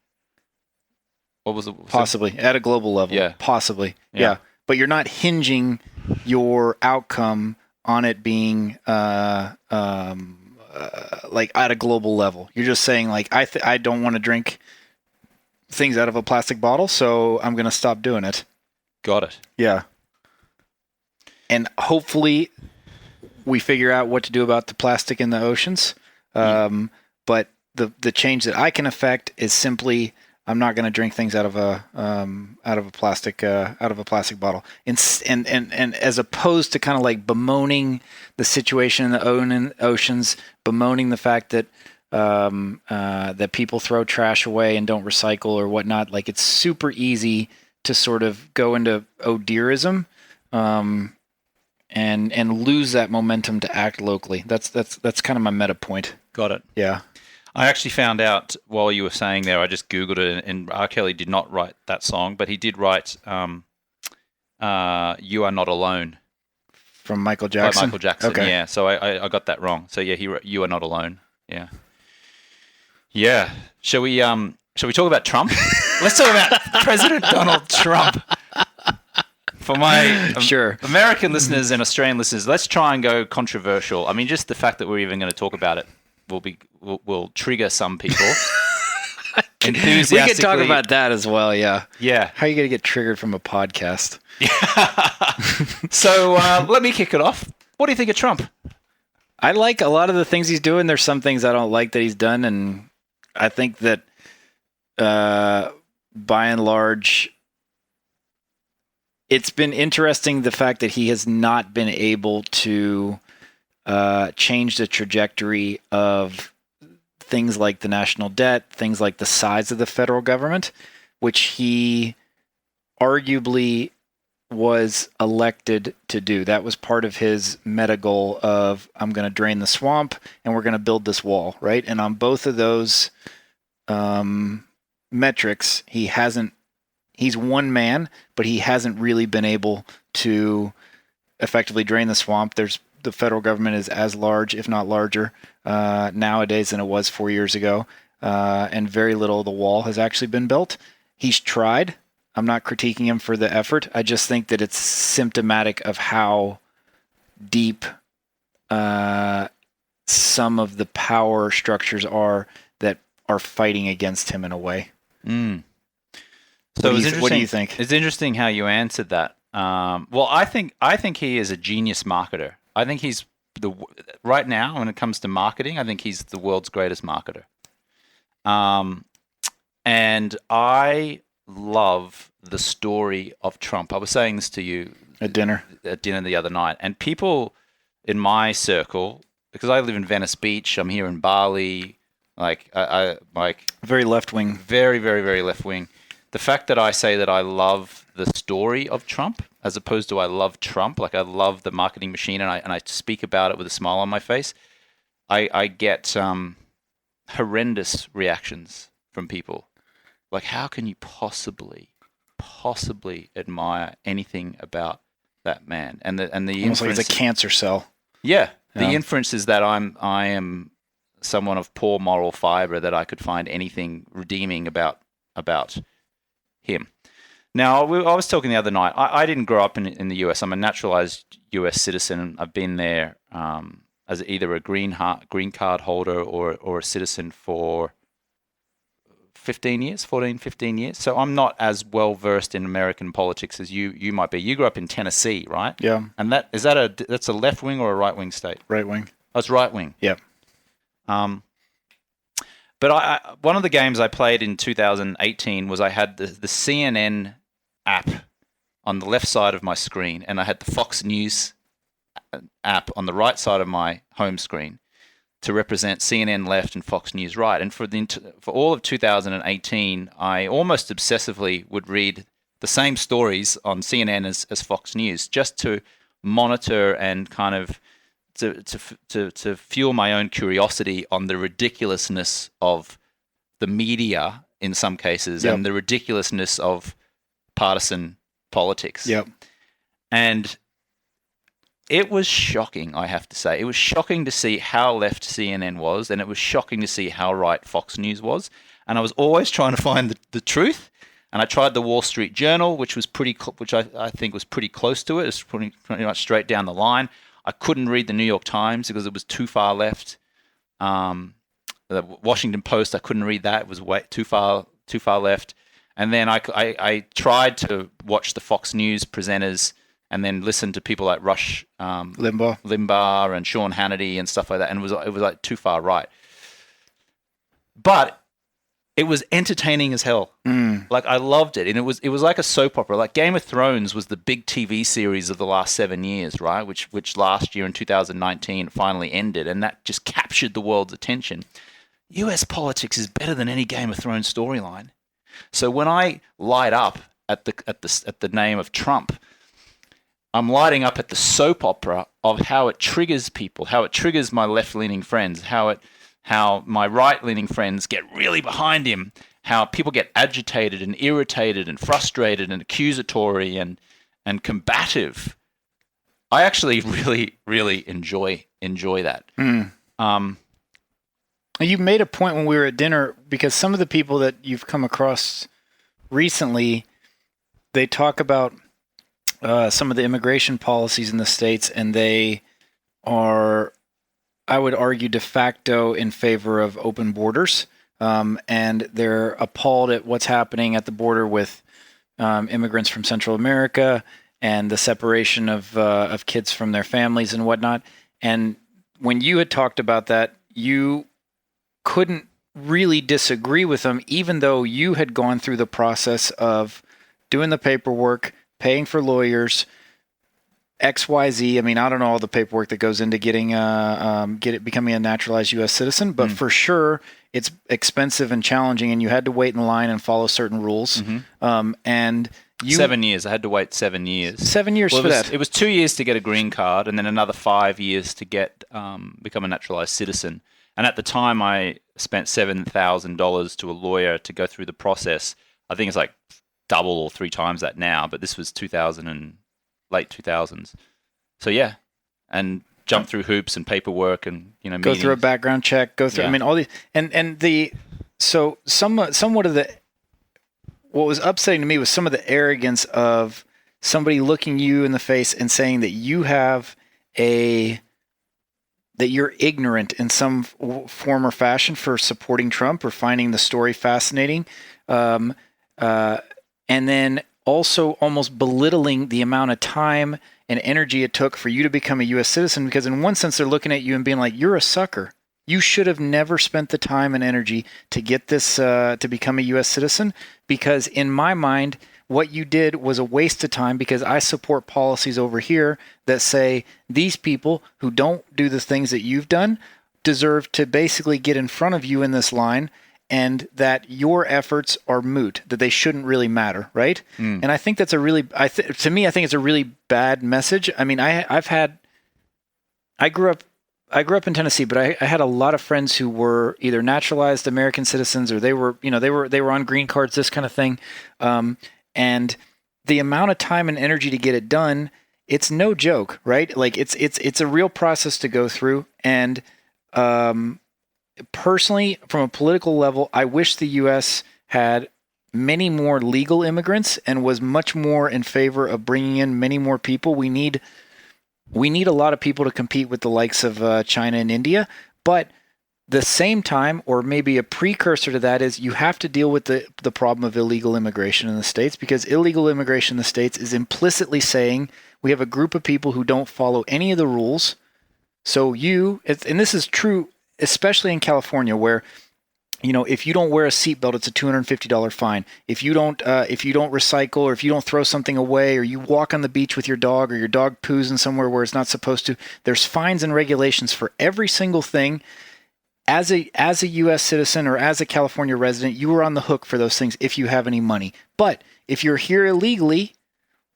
What was it? Possibly, at a global level. Yeah. Possibly. Yeah. But you're not hinging your outcome on it being like at a global level. You're just saying, like, I don't want to drink things out of a plastic bottle, so I'm going to stop doing it. Got it. Yeah. And hopefully we figure out what to do about the plastic in the oceans. But the change that I can affect is simply, I'm not going to drink things out of a plastic bottle. And as opposed to kind of like bemoaning the situation in the oceans, bemoaning the fact that that people throw trash away and don't recycle or whatnot. Like, it's super easy to sort of go into oh dearism, and lose that momentum to act locally. That's kind of my meta point. Got it. Yeah. I actually found out while you were saying there, I just Googled it, and R. Kelly did not write that song, but he did write You Are Not Alone. From Michael Jackson? By Michael Jackson, okay. Yeah. So I got that wrong. So yeah, he wrote You Are Not Alone. Yeah. Yeah. Shall we talk about Trump? Let's talk about President Donald Trump. For my Sure. American listeners and Australian listeners, let's try and go controversial. I mean, just the fact that we're even going to talk about it will trigger some people. We could talk about that as well, yeah. Yeah. How are you going to get triggered from a podcast? So let me kick it off. What do you think of Trump? I like a lot of the things he's doing. There's some things I don't like that he's done, and I think that by and large, it's been interesting the fact that he has not been able to change the trajectory of things like the national debt, things like the size of the federal government, which he arguably was elected to do. That was part of his meta goal of, I'm going to drain the swamp and we're going to build this wall, right? And on both of those metrics, he's one man, but he hasn't really been able to effectively drain the swamp. The federal government is as large, if not larger, nowadays than it was 4 years ago, and very little of the wall has actually been built. He's tried. I'm not critiquing him for the effort. I just think that it's symptomatic of how deep some of the power structures are that are fighting against him in a way. Mm. So what do you think? It's interesting how you answered that. Well, I think he is a genius marketer. I think he's right now when it comes to marketing, I think he's the world's greatest marketer. And I love the story of Trump. I was saying this to you at dinner the other night, and people in my circle, because I live in Venice Beach, I'm here in Bali, I very left wing, very, very, very left wing. The fact that I say that I love the story of Trump as opposed to I love Trump, like I love the marketing machine, and I speak about it with a smile on my face, I get horrendous reactions from people. Like, how can you possibly admire anything about that man? And the almost like it's a cancer cell. Yeah, the inference is that I am someone of poor moral fiber, that I could find anything redeeming about him. Now, I was talking the other night. I didn't grow up in the US. I'm a naturalized US citizen. I've been there as either a green card holder or a citizen for 15 years. So I'm not as well versed in American politics as you might be. You grew up in Tennessee, right? Yeah. And that's a left wing or a right wing state? Right wing. Oh, it's right wing. Yeah. But one of the games I played in 2018 was I had the CNN app on the left side of my screen, and I had the Fox News app on the right side of my home screen to represent CNN left and Fox News right. And for all of 2018, I almost obsessively would read the same stories on CNN as Fox News, just to monitor and kind of to fuel my own curiosity on the ridiculousness of the media in some cases, and the ridiculousness of partisan politics. Yep. And it was shocking, I have to say. It was shocking to see how left CNN was, and it was shocking to see how right Fox News was. And I was always trying to find the truth. And I tried the Wall Street Journal, which I think was pretty close to it. It's pretty much straight down the line. I couldn't read the New York Times because it was too far left. The Washington Post, I couldn't read that. It was way too far left. And then I tried to watch the Fox News presenters and then listen to people like Rush Limbaugh and Sean Hannity and stuff like that. And it was like too far right. But it was entertaining as hell. Like, I loved it. And it was like a soap opera. Like, Game of Thrones was the big TV series of the last 7 years, right? Which last year in 2019 finally ended, and that just captured the world's attention. US politics is better than any Game of Thrones storyline. So when I light up at the name of Trump, I'm lighting up at the soap opera of how it triggers people, how it triggers my left-leaning friends, how my right-leaning friends get really behind him, how people get agitated and irritated and frustrated and accusatory and combative. I actually really, really enjoy that. And You made a point when we were at dinner, because some of the people that you've come across recently, they talk about some of the immigration policies in the States, and they are, I would argue, de facto in favor of open borders. And they're appalled at what's happening at the border with immigrants from Central America and the separation of kids from their families and whatnot. And when you had talked about that, you couldn't really disagree with them, even though you had gone through the process of doing the paperwork, paying for lawyers, XYZ. I mean, I don't know all the paperwork that goes into getting becoming a naturalized U.S. citizen, but for sure it's expensive and challenging, and you had to wait in line and follow certain rules. And 7 years. I had to wait 7 years. 7 years for that. It was 2 years to get a green card, and then another 5 years to get become a naturalized citizen. And at the time, I spent $7,000 to a lawyer to go through the process. I think it's like double or 3 times that now, but this was 2000 and late 2000s. So yeah, and jump through hoops and paperwork and go meetings. through a background check. Go through. Yeah. I mean, all the somewhat of the what was upsetting to me was some of the arrogance of somebody looking you in the face and saying that you're ignorant in some form or fashion for supporting Trump or finding the story fascinating, and then also almost belittling the amount of time and energy it took for you to become a U.S. citizen, because in one sense they're looking at you and being like, you're a sucker. You should have never spent the time and energy to get this, to become a U.S. citizen, because in my mind, what you did was a waste of time, because I support policies over here that say these people who don't do the things that you've done deserve to basically get in front of you in this line, and that your efforts are moot, that they shouldn't really matter, right? And I think that's a really, to me, I think it's a really bad message. I mean, I grew up in Tennessee, but I had a lot of friends who were either naturalized American citizens, or they were on green cards, this kind of thing. And the amount of time and energy to get it done, it's no joke, right? Like it's a real process to go through. And personally, from a political level, I wish the U.S. had many more legal immigrants and was much more in favor of bringing in many more people. We need a lot of people to compete with the likes of China and India, but the same time, or maybe a precursor to that, is you have to deal with the problem of illegal immigration in the States, because illegal immigration in the States is implicitly saying we have a group of people who don't follow any of the rules. So and this is true especially in California, where if you don't wear a seatbelt, it's a $250 fine. If you don't recycle, or if you don't throw something away, or you walk on the beach with your dog, or your dog poos in somewhere where it's not supposed to, there's fines and regulations for every single thing. As a U.S. citizen or as a California resident, you are on the hook for those things if you have any money. But if you're here illegally,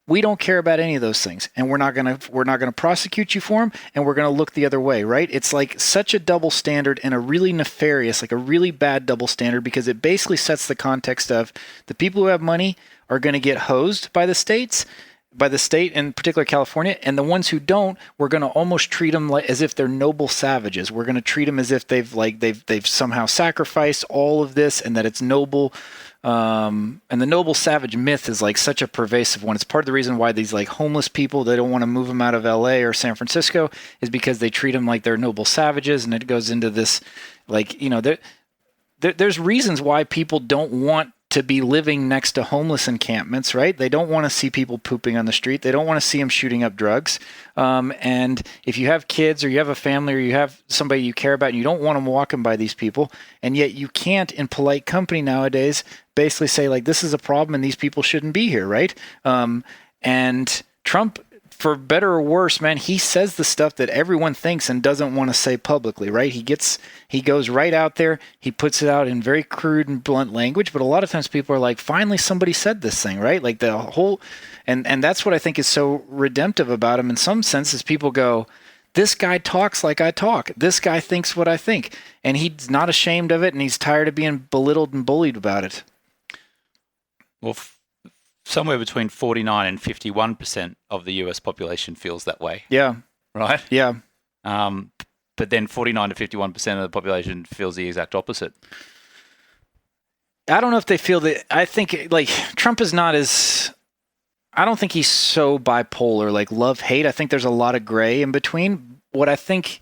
we don't care about any of those things, and we're not gonna prosecute you for them, and we're gonna look the other way, right? It's like such a double standard, and a really nefarious, like a really bad double standard, because it basically sets the context of the people who have money are going to get hosed by the state, in particular California, and the ones who don't, we're going to almost treat them like as if they're noble savages. We're going to treat them as if they've somehow sacrificed all of this, and that it's noble. And the noble savage myth is like such a pervasive one. It's part of the reason why these like homeless people, they don't want to move them out of LA or San Francisco, is because they treat them like they're noble savages. And it goes into this, like, there's reasons why people don't want to be living next to homeless encampments, right? They don't want to see people pooping on the street. They don't want to see them shooting up drugs. And if you have kids, or you have a family, or you have somebody you care about, and you don't want them walking by these people, and yet you can't, in polite company nowadays, basically say, like, this is a problem and these people shouldn't be here, right? And Trump, for better or worse, man, he says the stuff that everyone thinks and doesn't want to say publicly, right? He goes right out there. He puts it out in very crude and blunt language, but a lot of times people are like, finally somebody said this thing, right? Like the whole, and that's what I think is so redemptive about him in some senses. People go, this guy talks like I talk. This guy thinks what I think. And he's not ashamed of it, and he's tired of being belittled and bullied about it. Well, somewhere between 49 and 51% of the US population feels that way. Yeah. Right? Yeah. but then 49 to 51% of the population feels the exact opposite. I don't know if they feel that. I think like Trump is not as. I don't think he's so bipolar, like love hate. I think there's a lot of gray in between. What I think,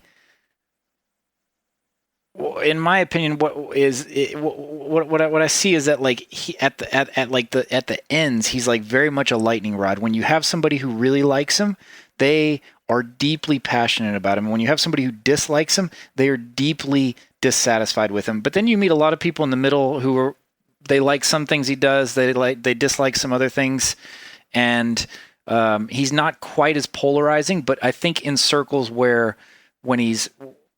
in my opinion, what I see is that like he at the ends, he's like very much a lightning rod. When you have somebody who really likes him, they are deeply passionate about him. When you have somebody who dislikes him, they are deeply dissatisfied with him. But then you meet a lot of people in the middle who are. They like some things he does. They dislike some other things, and he's not quite as polarizing. But I think in circles where when he's,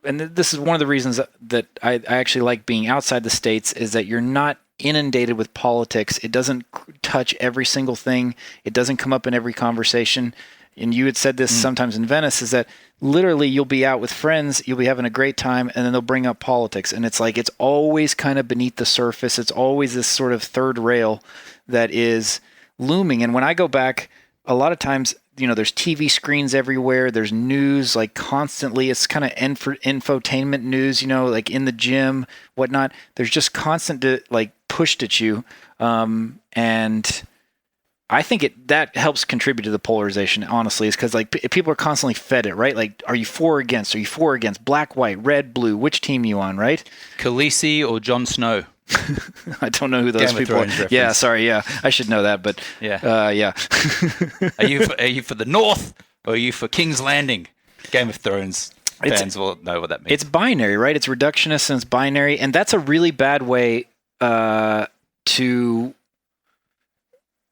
and this is one of the reasons that I actually like being outside the States, is that you're not inundated with politics. It doesn't touch every single thing. It doesn't come up in every conversation. And you had said this sometimes in Venice, is that literally you'll be out with friends, you'll be having a great time, and then they'll bring up politics. And it's like, it's always kind of beneath the surface. It's always this sort of third rail that is looming. And when I go back, a lot of times, there's TV screens everywhere. There's news like constantly. It's kind of infotainment news, like in the gym, whatnot. There's just constant like pushed at you. And I think that helps contribute to the polarization, honestly, is because like people are constantly fed it, right? Like, are you for or against? Are you for or against? Black, white, red, blue? Which team you on, right? Khaleesi or Jon Snow? I don't know who those people are. Yeah, sorry. Yeah, I should know that, but yeah. Are you for the North or are you for King's Landing? Game of Thrones fans will know what that means. It's binary, right? It's reductionist and it's binary, and that's a really bad way to.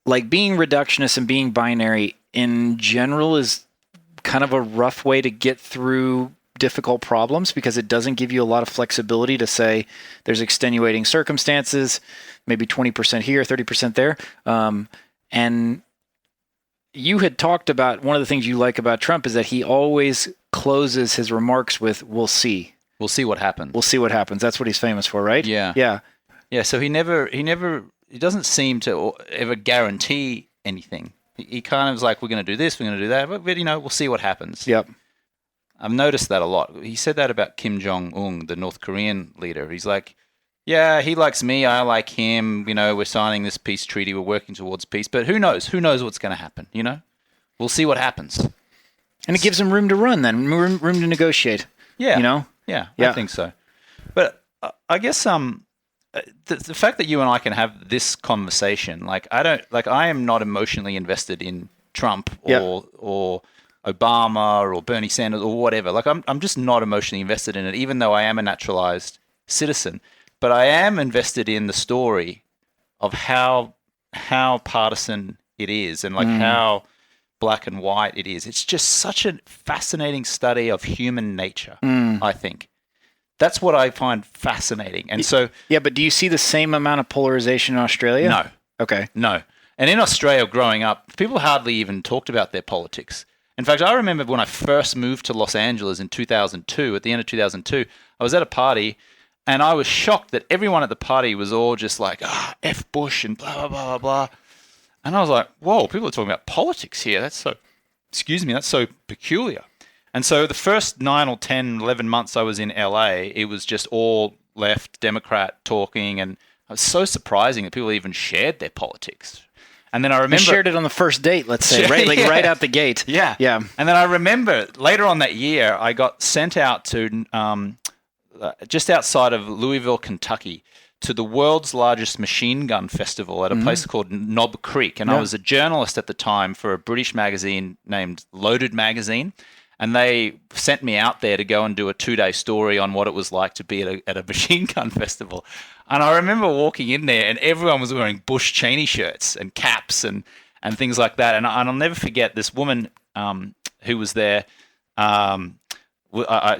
Like being reductionist and being binary in general is kind of a rough way to get through difficult problems, because it doesn't give you a lot of flexibility to say there's extenuating circumstances, maybe 20% here, 30% there. And you had talked about one of the things you like about Trump is that he always closes his remarks with, "We'll see." We'll see what happens. We'll see what happens. That's what he's famous for, right? Yeah. Yeah. Yeah. So he doesn't seem to ever guarantee anything. He kind of is like, we're going to do this, we're going to do that, but we'll see what happens. Yep. I've noticed that a lot. He said that about Kim Jong-un, the North Korean leader. He's like, yeah, he likes me, I like him, we're signing this peace treaty, we're working towards peace, but who knows? Who knows what's going to happen, We'll see what happens. And it gives him room to run then, room to negotiate. Yeah. Yeah, I think so. But I guess the fact that you and I can have this conversation, I am not emotionally invested in Trump or Obama or Bernie Sanders or whatever. Like I'm just not emotionally invested in it, even though I am a naturalized citizen. But I am invested in the story of how partisan it is and how black and white it is. It's just such a fascinating study of human nature, I think. That's what I find fascinating. And so... Yeah, but do you see the same amount of polarization in Australia? No. Okay. No. And in Australia, growing up, people hardly even talked about their politics. In fact, I remember when I first moved to Los Angeles in 2002, at the end of 2002, I was at a party and I was shocked that everyone at the party was all just like, F Bush and blah, blah, blah, blah. And I was like, whoa, people are talking about politics here. That's so peculiar. And so the first 9 or 10, 11 months I was in LA, it was just all left Democrat talking, and it was so surprising that people even shared their politics. And then I remember... They shared it on the first date, let's say, right? Like right out the gate. Yeah. Yeah. And then I remember later on that year, I got sent out to just outside of Louisville, Kentucky, to the world's largest machine gun festival at a place called Knob Creek. And I was a journalist at the time for a British magazine named Loaded Magazine. And they sent me out there to go and do a 2-day story on what it was like to be at a machine gun festival. And I remember walking in there and everyone was wearing Bush Cheney shirts and caps and things like that. And I'll never forget this woman who was there.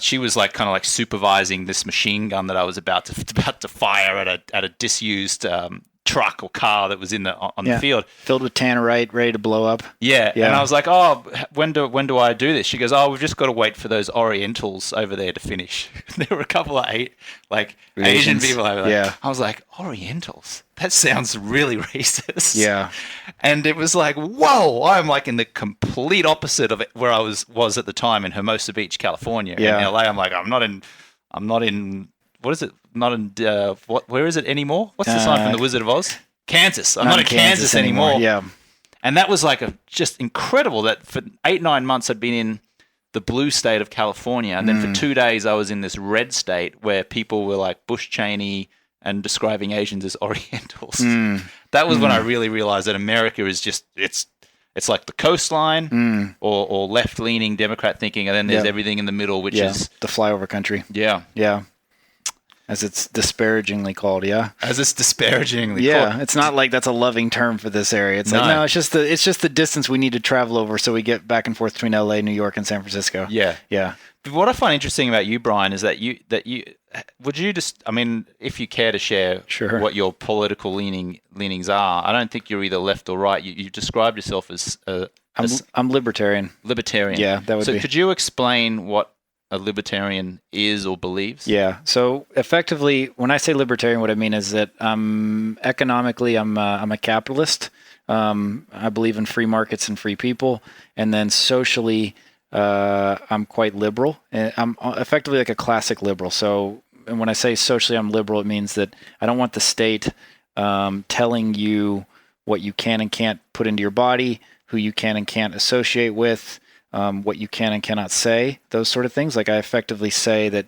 She was like kind of like supervising this machine gun that I was about to fire at a disused truck or car that was on the field. Filled with tannerite, ready to blow up. Yeah. And I was like, oh, when do I do this? She goes, oh, we've just got to wait for those Orientals over there to finish. There were a couple of Asian people over there. Yeah. I was like, Orientals? That sounds really racist. Yeah. And it was like, whoa, I'm like in the complete opposite of where I was at the time in Hermosa Beach, California. Yeah. In LA, I'm like, I'm not in, what is it? Not in, where is it anymore? What's the sign from The Wizard of Oz? Kansas. I'm not in Kansas anymore. Yeah. And that was like just incredible that for 8-9 months I'd been in the blue state of California. And then for 2 days I was in this red state where people were like Bush Cheney and describing Asians as Orientals. That was when I really realized that America is just, it's like the coastline or left-leaning Democrat thinking. And then there's everything in the middle, which is the flyover country. Yeah. Yeah. As it's disparagingly called, As it's disparagingly called. Yeah, it's not like that's a loving term for this area. It's like, no, it's just the distance we need to travel over so we get back and forth between LA, New York, and San Francisco. Yeah. Yeah. But what I find interesting about you, Brian, is that you would you just, I mean, if you care to share what your political leanings are, I don't think you're either left or right. You described yourself as I'm libertarian. Libertarian. Yeah, that would be. So could you explain what a libertarian is or believes? Yeah. So effectively, when I say libertarian, what I mean is that economically, I'm a capitalist. I believe in free markets and free people, and then socially, I'm quite liberal. And I'm effectively like a classic liberal. So, and when I say socially I'm liberal, it means that I don't want the state telling you what you can and can't put into your body, who you can and can't associate with, what you can and cannot say, those sort of things. Like I effectively say that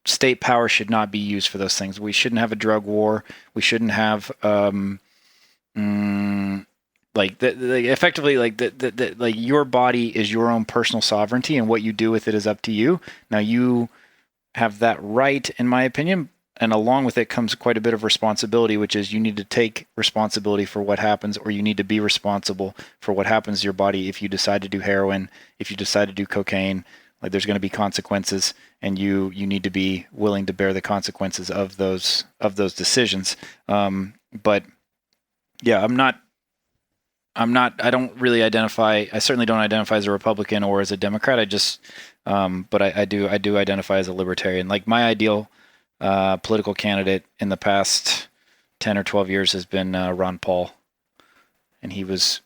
state power should not be used for those things. We shouldn't have a drug war. We shouldn't have effectively like your body is your own personal sovereignty, and what you do with it is up to you. Now you have that right, in my opinion, and along with it comes quite a bit of responsibility, which is you need to take responsibility for what happens, or you need to be responsible for what happens to your body. If you decide to do heroin, if you decide to do cocaine, like there's going to be consequences, and you need to be willing to bear the consequences of those decisions. But yeah, I don't really identify. I certainly don't identify as a Republican or as a Democrat. But I do identify as a libertarian. Like my ideal political candidate in the past 10 or 12 years has been Ron Paul, and he was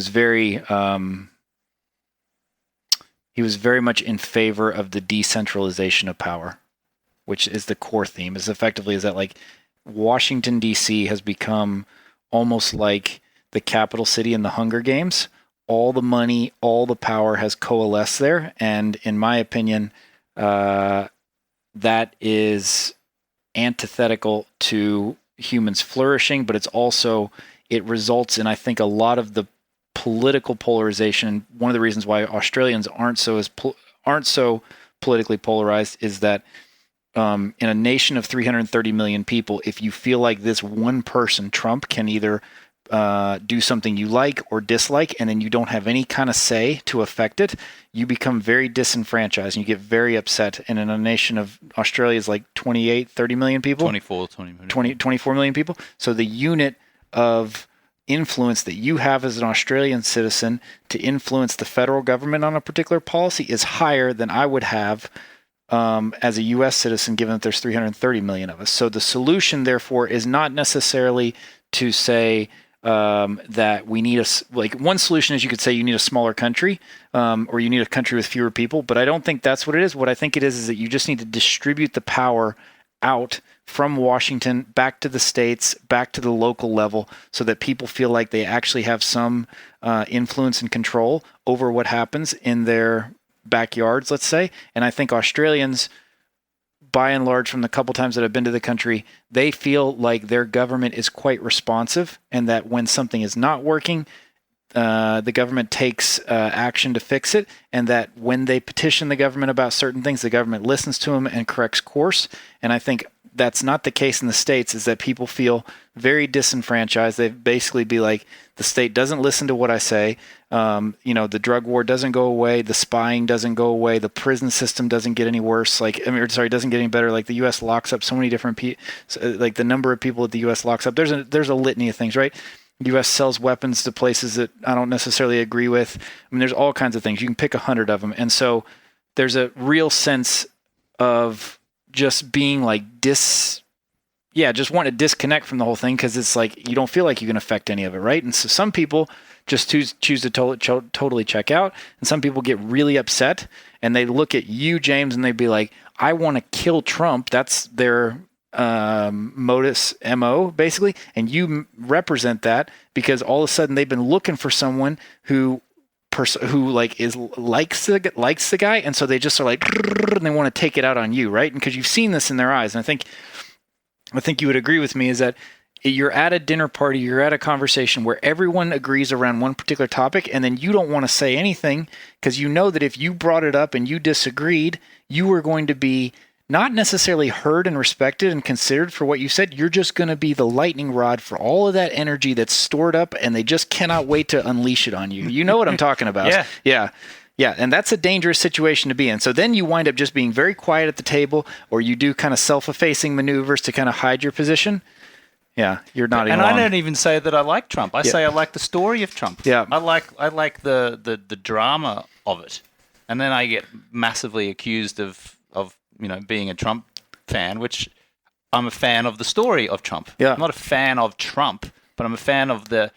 very much in favor of the decentralization of power, which is the core theme. Is effectively is that like Washington D.C. has become almost like the capital city in the Hunger Games. All the money, all the power has coalesced there, and in my opinion, that is antithetical to humans flourishing, but it results in, I think, a lot of the political polarization. One of the reasons why Australians aren't so politically polarized is that in a nation of 330 million people, if you feel like this one person, Trump, can either do something you like or dislike, and then you don't have any kind of say to affect it, you become very disenfranchised and you get very upset. And in a nation of Australia is like 30 million people. 24 million people. So the unit of influence that you have as an Australian citizen to influence the federal government on a particular policy is higher than I would have as a U.S. citizen, given that there's 330 million of us. So the solution, therefore, is not necessarily to say that we need one solution is you could say you need a smaller country, or you need a country with fewer people, but I don't think that's what it is. What I think it is that you just need to distribute the power out from Washington back to the states, back to the local level, so that people feel like they actually have some influence and control over what happens in their backyards, let's say. And I think Australians, by and large, from the couple times that I've been to the country, they feel like their government is quite responsive, and that when something is not working, the government takes action to fix it, and that when they petition the government about certain things, the government listens to them and corrects course. And I think that's not the case in the States is that people feel very disenfranchised. They basically be like, the state doesn't listen to what I say. The drug war doesn't go away. The spying doesn't go away. The prison system doesn't get any worse. Doesn't get any better. Like the U.S. locks up so many different people. Like the number of people that the U.S. locks up. There's a litany of things, right? The U.S. sells weapons to places that I don't necessarily agree with. I mean, there's all kinds of things. You can pick 100 of them. And so there's a real sense of just being like just want to disconnect from the whole thing because it's like you don't feel like you can affect any of it, right? And so some people just choose to totally check out, and some people get really upset, and they look at you, James, and they'd be like, I want to kill Trump. That's their modus MO, basically, and you represent that because all of a sudden they've been looking for someone who likes the guy, and so they just are like, and they want to take it out on you, right? And because you've seen this in their eyes, and I think you would agree with me is that you're at a dinner party, you're at a conversation where everyone agrees around one particular topic, and then you don't want to say anything because you know that if you brought it up and you disagreed, you were going to be not necessarily heard and respected and considered for what you said. You're just going to be the lightning rod for all of that energy that's stored up, and they just cannot wait to unleash it on you. You know what I'm talking about? Yeah, and that's a dangerous situation to be in. So then you wind up just being very quiet at the table, or you do kind of self-effacing maneuvers to kind of hide your position. Yeah, you're nodding along. And I don't even say that I like Trump. I say I like the story of Trump. Yeah. I like the drama of it. And then I get massively accused of being a Trump fan, which I'm a fan of the story of Trump. Yeah. I'm not a fan of Trump, but I'm a fan of the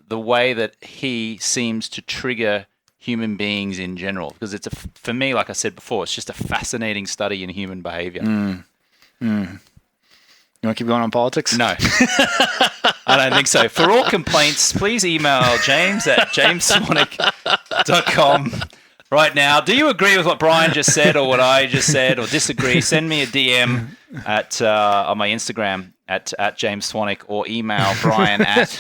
way that he seems to trigger human beings in general, because for me, like I said before, it's just a fascinating study in human behavior. You want to keep going on politics? No, I don't think so. For all complaints, please email James at jamesswanwick.com right now. Do you agree with what Brian just said or what I just said, or disagree? Send me a DM on my Instagram at James Swanwick, or email Brian at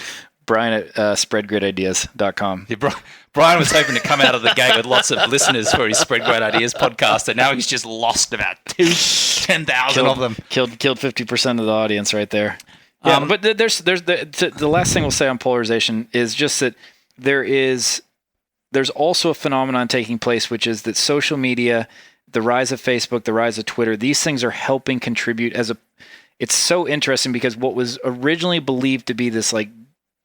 spreadgreatideas.com. Yeah, Brian was hoping to come out of the gate with lots of listeners for his Spread Great Ideas podcast, and now he's just lost about 10,000 of them. Killed 50% of the audience right there. Yeah, but there's the last thing we'll say on polarization is just that there's also a phenomenon taking place, which is that social media, the rise of Facebook, the rise of Twitter, these things are helping contribute it's so interesting because what was originally believed to be this like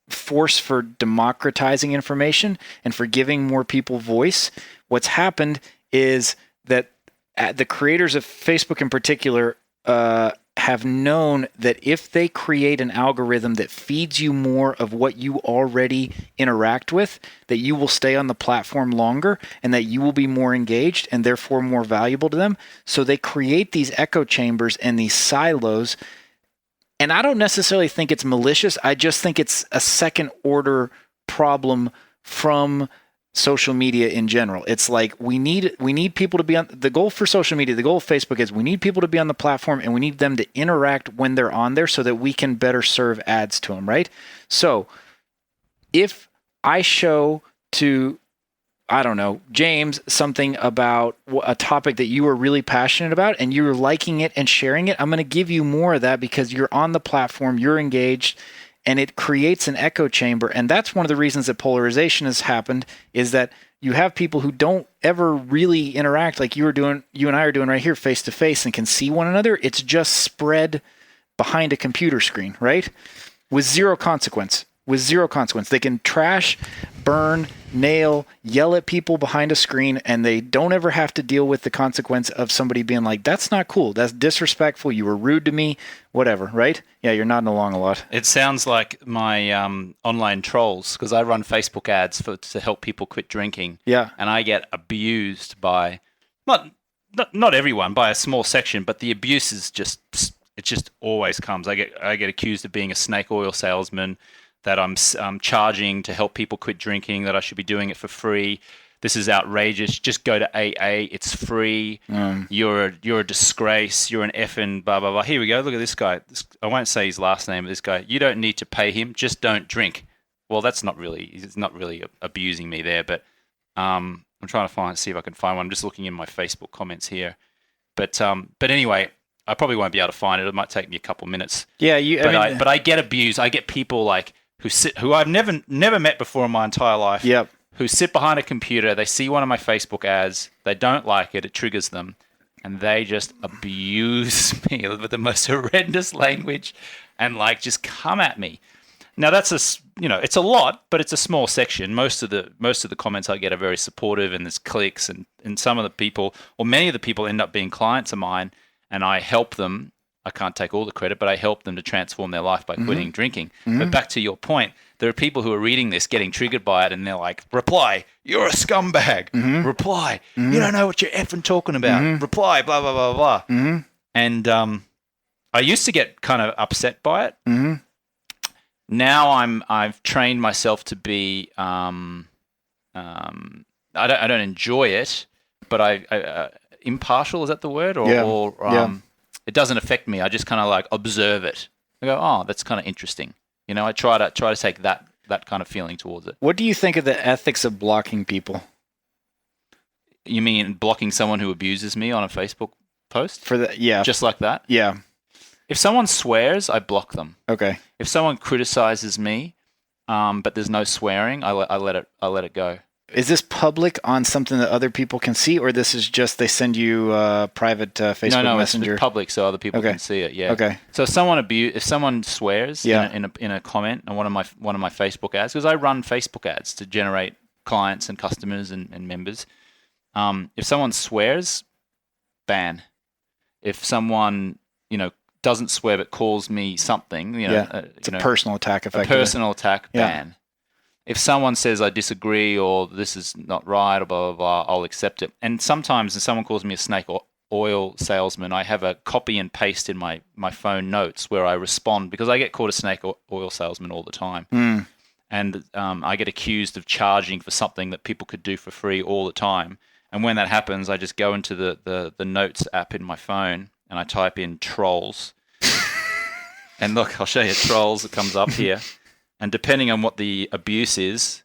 force for democratizing information and for giving more people voice, what's happened is that the creators of Facebook in particular have known that if they create an algorithm that feeds you more of what you already interact with, that you will stay on the platform longer and that you will be more engaged and therefore more valuable to them. So they create these echo chambers and these silos. And I don't necessarily think it's malicious. I just think it's a second order problem from social media in general. It's like we need people to be on the goal for social media. The goal of Facebook is we need people to be on the platform and we need them to interact when they're on there so that we can better serve ads to them, right? So if I show to, I don't know, James, something about a topic that you are really passionate about and you're liking it and sharing it, I'm going to give you more of that because you're on the platform, you're engaged, and it creates an echo chamber. And that's one of the reasons that polarization has happened, is that you have people who don't ever really interact like you and I are doing right here face to face and can see one another. It's just spread behind a computer screen, right? With zero consequence. They can trash, burn, nail, yell at people behind a screen, and they don't ever have to deal with the consequence of somebody being like, that's not cool, that's disrespectful, you were rude to me, whatever, right? Yeah, you're nodding along a lot. It sounds like my online trolls, because I run Facebook ads to help people quit drinking. Yeah. And I get abused by, not everyone, by a small section, but the abuse is just always comes. I get accused of being a snake oil salesman, that I'm charging to help people quit drinking, that I should be doing it for free. This is outrageous. Just go to AA. It's free. You're a disgrace. You're an effing blah, blah, blah. Here we go. Look at this guy. I won't say his last name, but this guy, you don't need to pay him. Just don't drink. Well, it's not really abusing me there, but I'm trying to see if I can find one. I'm just looking in my Facebook comments here. But anyway, I probably won't be able to find it. It might take me a couple minutes. Yeah, but I get abused. I get people like who I've never met before in my entire life. Yep. Who sit behind a computer. They see one of my Facebook ads. They don't like it. It triggers them, and they just abuse me with the most horrendous language, and like just come at me. Now that's it's a lot, but it's a small section. Most of the comments I get are very supportive, and there's clicks, and some of the people, or many of the people, end up being clients of mine, and I help them. I can't take all the credit, but I help them to transform their life by quitting drinking. But back to your point, there are people who are reading this, getting triggered by it, and they're like, reply, you're a scumbag. Reply, you don't know what you're effing talking about. Reply, blah, blah, blah, blah. And I used to get kind of upset by it. Now I've trained myself to be, I don't enjoy it, but I impartial, is that the word? It doesn't affect me. I just kind of like observe it. I go, oh, that's kind of interesting. I try to take that kind of feeling towards it. What do you think of the ethics of blocking people? You mean blocking someone who abuses me on a Facebook post? Yeah. Just like that? Yeah. If someone swears, I block them. Okay. If someone criticizes me, but there's no swearing, I let it go. Is this public on something that other people can see, or this is just they send you private Facebook Messenger? It's public, so other people can see it. Yeah. Okay. So if someone swears in a comment on one of my Facebook ads, because I run Facebook ads to generate clients and customers and members. If someone swears, ban. If someone doesn't swear but calls me something, it's a personal attack. Effectively. A personal attack, ban. If someone says I disagree or this is not right or blah, blah, blah, I'll accept it. And sometimes if someone calls me a snake oil salesman, I have a copy and paste in my phone notes where I respond, because I get called a snake oil salesman all the time. And I get accused of charging for something that people could do for free all the time. And when that happens, I just go into the notes app in my phone and I type in trolls. And look, I'll show you trolls. It comes up here. And depending on what the abuse is,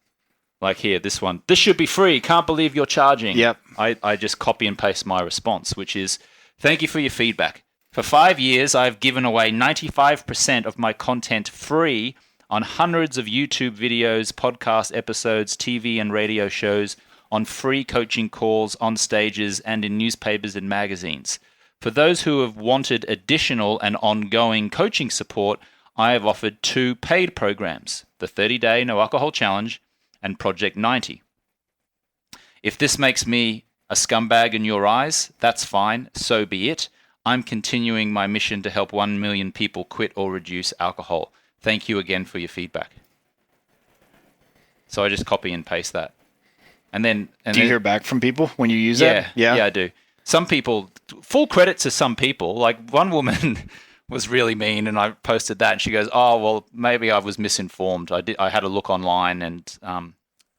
like here, this one, this should be free. Can't believe you're charging. Yep. I just copy and paste my response, which is, thank you for your feedback. For 5 years, I've given away 95% of my content free on hundreds of YouTube videos, podcast episodes, TV and radio shows, on free coaching calls, on stages, and in newspapers and magazines. For those who have wanted additional and ongoing coaching support, I have offered 2 paid programs, the 30-day No Alcohol Challenge and Project 90. If this makes me a scumbag in your eyes, that's fine, so be it. I'm continuing my mission to help 1 million people quit or reduce alcohol. Thank you again for your feedback. So I just copy and paste that. Do you hear back from people when you use that? Yeah, I do. Some people, full credit to some people, like one woman was really mean, and I posted that, and she goes, "Oh, well, maybe I was misinformed. I had a look online, and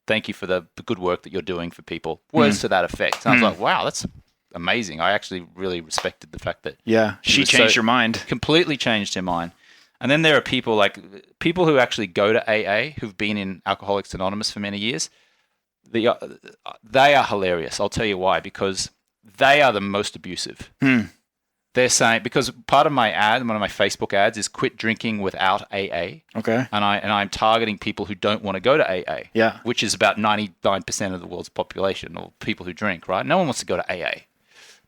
thank you for the good work that you're doing for people." Words to that effect. And I was like, "Wow, that's amazing." I actually really respected the fact that she changed your mind, completely changed her mind. And then there are people who actually go to AA, who've been in Alcoholics Anonymous for many years. They are hilarious. I'll tell you why, because they are the most abusive. They're saying, because part of my ad, one of my Facebook ads, is quit drinking without AA. Okay. And I'm targeting people who don't want to go to AA. Yeah. Which is about 99% of the world's population, or people who drink, right? No one wants to go to AA.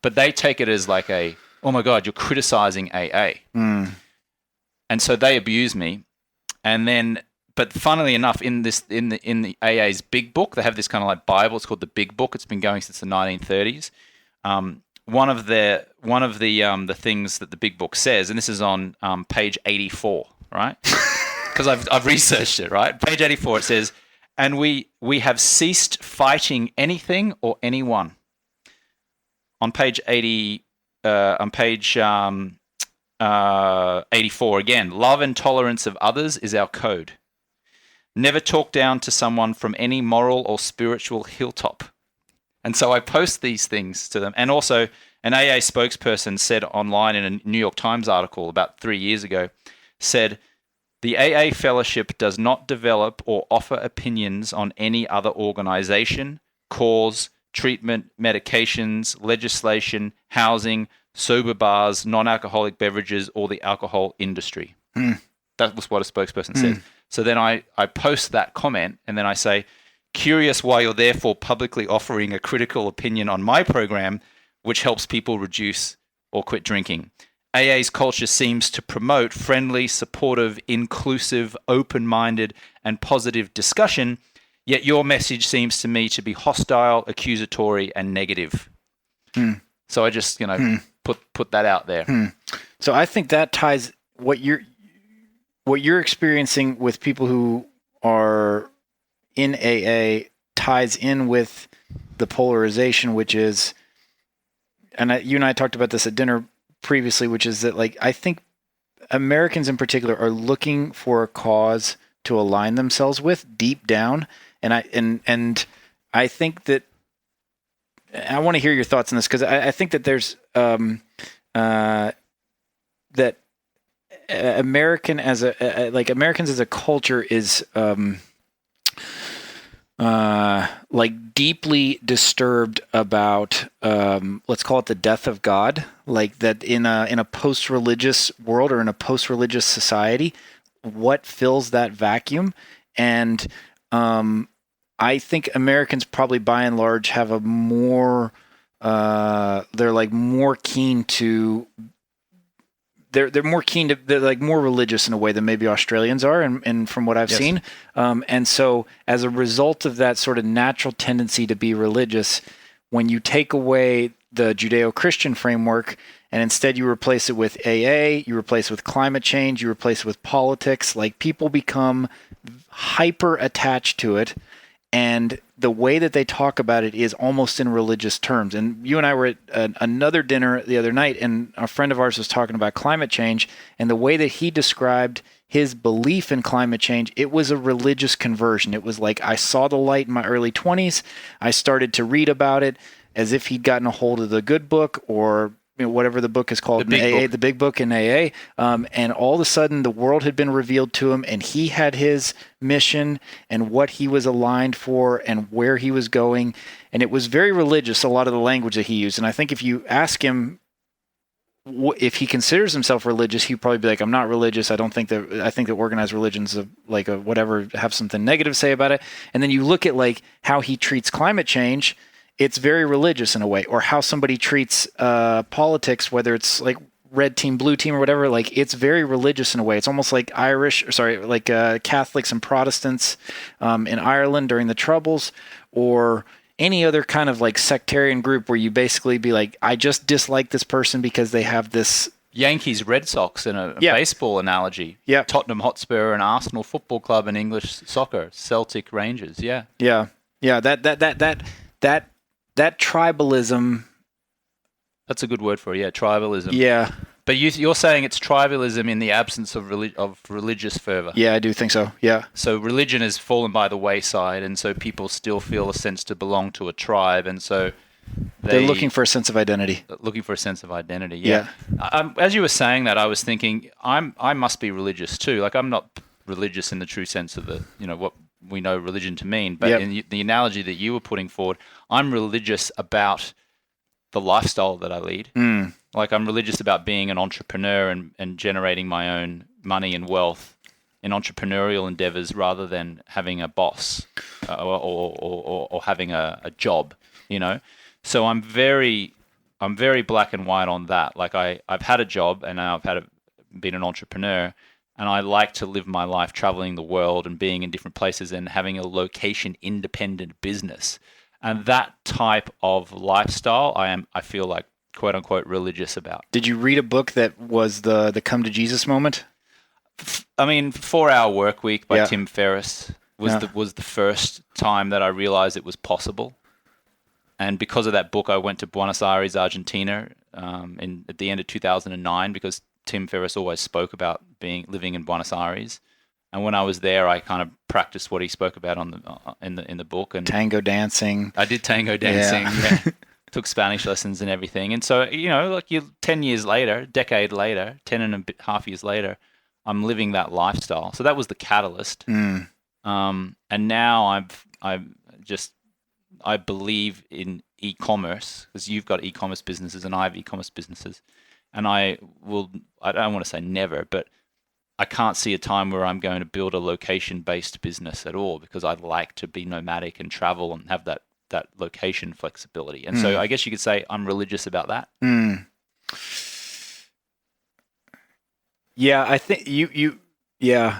But they take it as like oh my God, you're criticizing AA. And so they abuse me. And then, but funnily enough, in the AA's Big Book, they have this kind of like Bible. It's called the Big Book. It's been going since the 1930s. One of the things that the Big Book says, and this is on page 84, right? Because I've researched it, right? Page 84, it says, "And we have ceased fighting anything or anyone." On page 84 again, "Love and tolerance of others is our code. Never talk down to someone from any moral or spiritual hilltop." And so I post these things to them. And also, an AA spokesperson said online in a New York Times article about 3 years ago, said, "The AA fellowship does not develop or offer opinions on any other organization, cause, treatment, medications, legislation, housing, sober bars, non-alcoholic beverages, or the alcohol industry. That was what a spokesperson said. So then I post that comment, and then I say, curious why you're therefore publicly offering a critical opinion on my program, which helps people reduce or quit drinking. AA's culture seems to promote friendly, supportive, inclusive, open-minded, and positive discussion, yet your message seems to me to be hostile, accusatory, and negative. So I just, put that out there. So I think that ties what you're experiencing with people who are in AA ties in with the polarization, which is, and you and I talked about this at dinner previously, which is that, like, I think Americans in particular are looking for a cause to align themselves with deep down. And I think that I want to hear your thoughts on this, because I think that there's that Americans as a culture is like deeply disturbed about let's call it the death of God, like that in a post-religious world or in a post-religious society, what fills that vacuum? And I think Americans probably by and large have a more they're like more keen to they're more keen to, they're like more religious in a way than maybe Australians are, and from what I've seen. And so as a result of that sort of natural tendency to be religious, when you take away the Judeo-Christian framework and instead you replace it with AA, you replace it with climate change, you replace it with politics, like people become hyper attached to it. And the way that they talk about it is almost in religious terms. And you and I were at another dinner the other night, and a friend of ours was talking about climate change, and the way that he described his belief in climate change, it was a religious conversion. It was like, I saw the light in my early 20s. I started to read about it as if he'd gotten a hold of the good book, or whatever the book is called, the big book in AA. And all of a sudden the world had been revealed to him, and he had his mission and what he was aligned for and where he was going. And it was very religious, a lot of the language that he used. And I think if you ask him if he considers himself religious, he'd probably be like, I'm not religious. I think that organized religions have something negative to say about it. And then you look at like how he treats climate change, it's very religious in a way, or how somebody treats politics, whether it's like red team, blue team, or whatever. Like, it's very religious in a way. It's almost like Catholics and Protestants in Ireland during the Troubles, or any other kind of like sectarian group where you basically be like, I just dislike this person because they have this. Yankees, Red Sox in a baseball analogy. Yeah. Tottenham Hotspur and Arsenal Football Club in English soccer. Celtic, Rangers. Yeah. Yeah. Yeah. That tribalism. That's a good word for it. Yeah, tribalism. Yeah. But you're saying it's tribalism in the absence of religious fervor. Yeah, I do think so. Yeah. So religion has fallen by the wayside, and so people still feel a sense to belong to a tribe, and so they're looking for a sense of identity. Yeah. As you were saying that, I was thinking I must be religious too. Like, I'm not religious in the true sense of the what we know religion to mean, but in the analogy that you were putting forward, I'm religious about the lifestyle that I lead. Like, I'm religious about being an entrepreneur and generating my own money and wealth in entrepreneurial endeavors rather than having a boss or having a job, So I'm very black and white on that. Like, I've had a job, and now I've been an entrepreneur, and I like to live my life traveling the world and being in different places and having a location-independent business. And that type of lifestyle, I feel like, quote unquote, religious about. Did you read a book that was the come to Jesus moment? 4-Hour Workweek by Tim Ferriss was the first time that I realized it was possible. And because of that book, I went to Buenos Aires, Argentina, at the end of 2009, because Tim Ferriss always spoke about living in Buenos Aires. And when I was there, I kind of practiced what he spoke about in the book. And tango dancing. I did tango dancing. Yeah. Took Spanish lessons and everything. And so, 10 years later, decade later, 10 and a half years later, I'm living that lifestyle. So that was the catalyst. And now I believe in e-commerce, because you've got e-commerce businesses and I have e-commerce businesses, and I don't want to say never, but I can't see a time where I'm going to build a location-based business at all, because I'd like to be nomadic and travel and have that location flexibility. And so I guess you could say I'm religious about that. Yeah, I think yeah.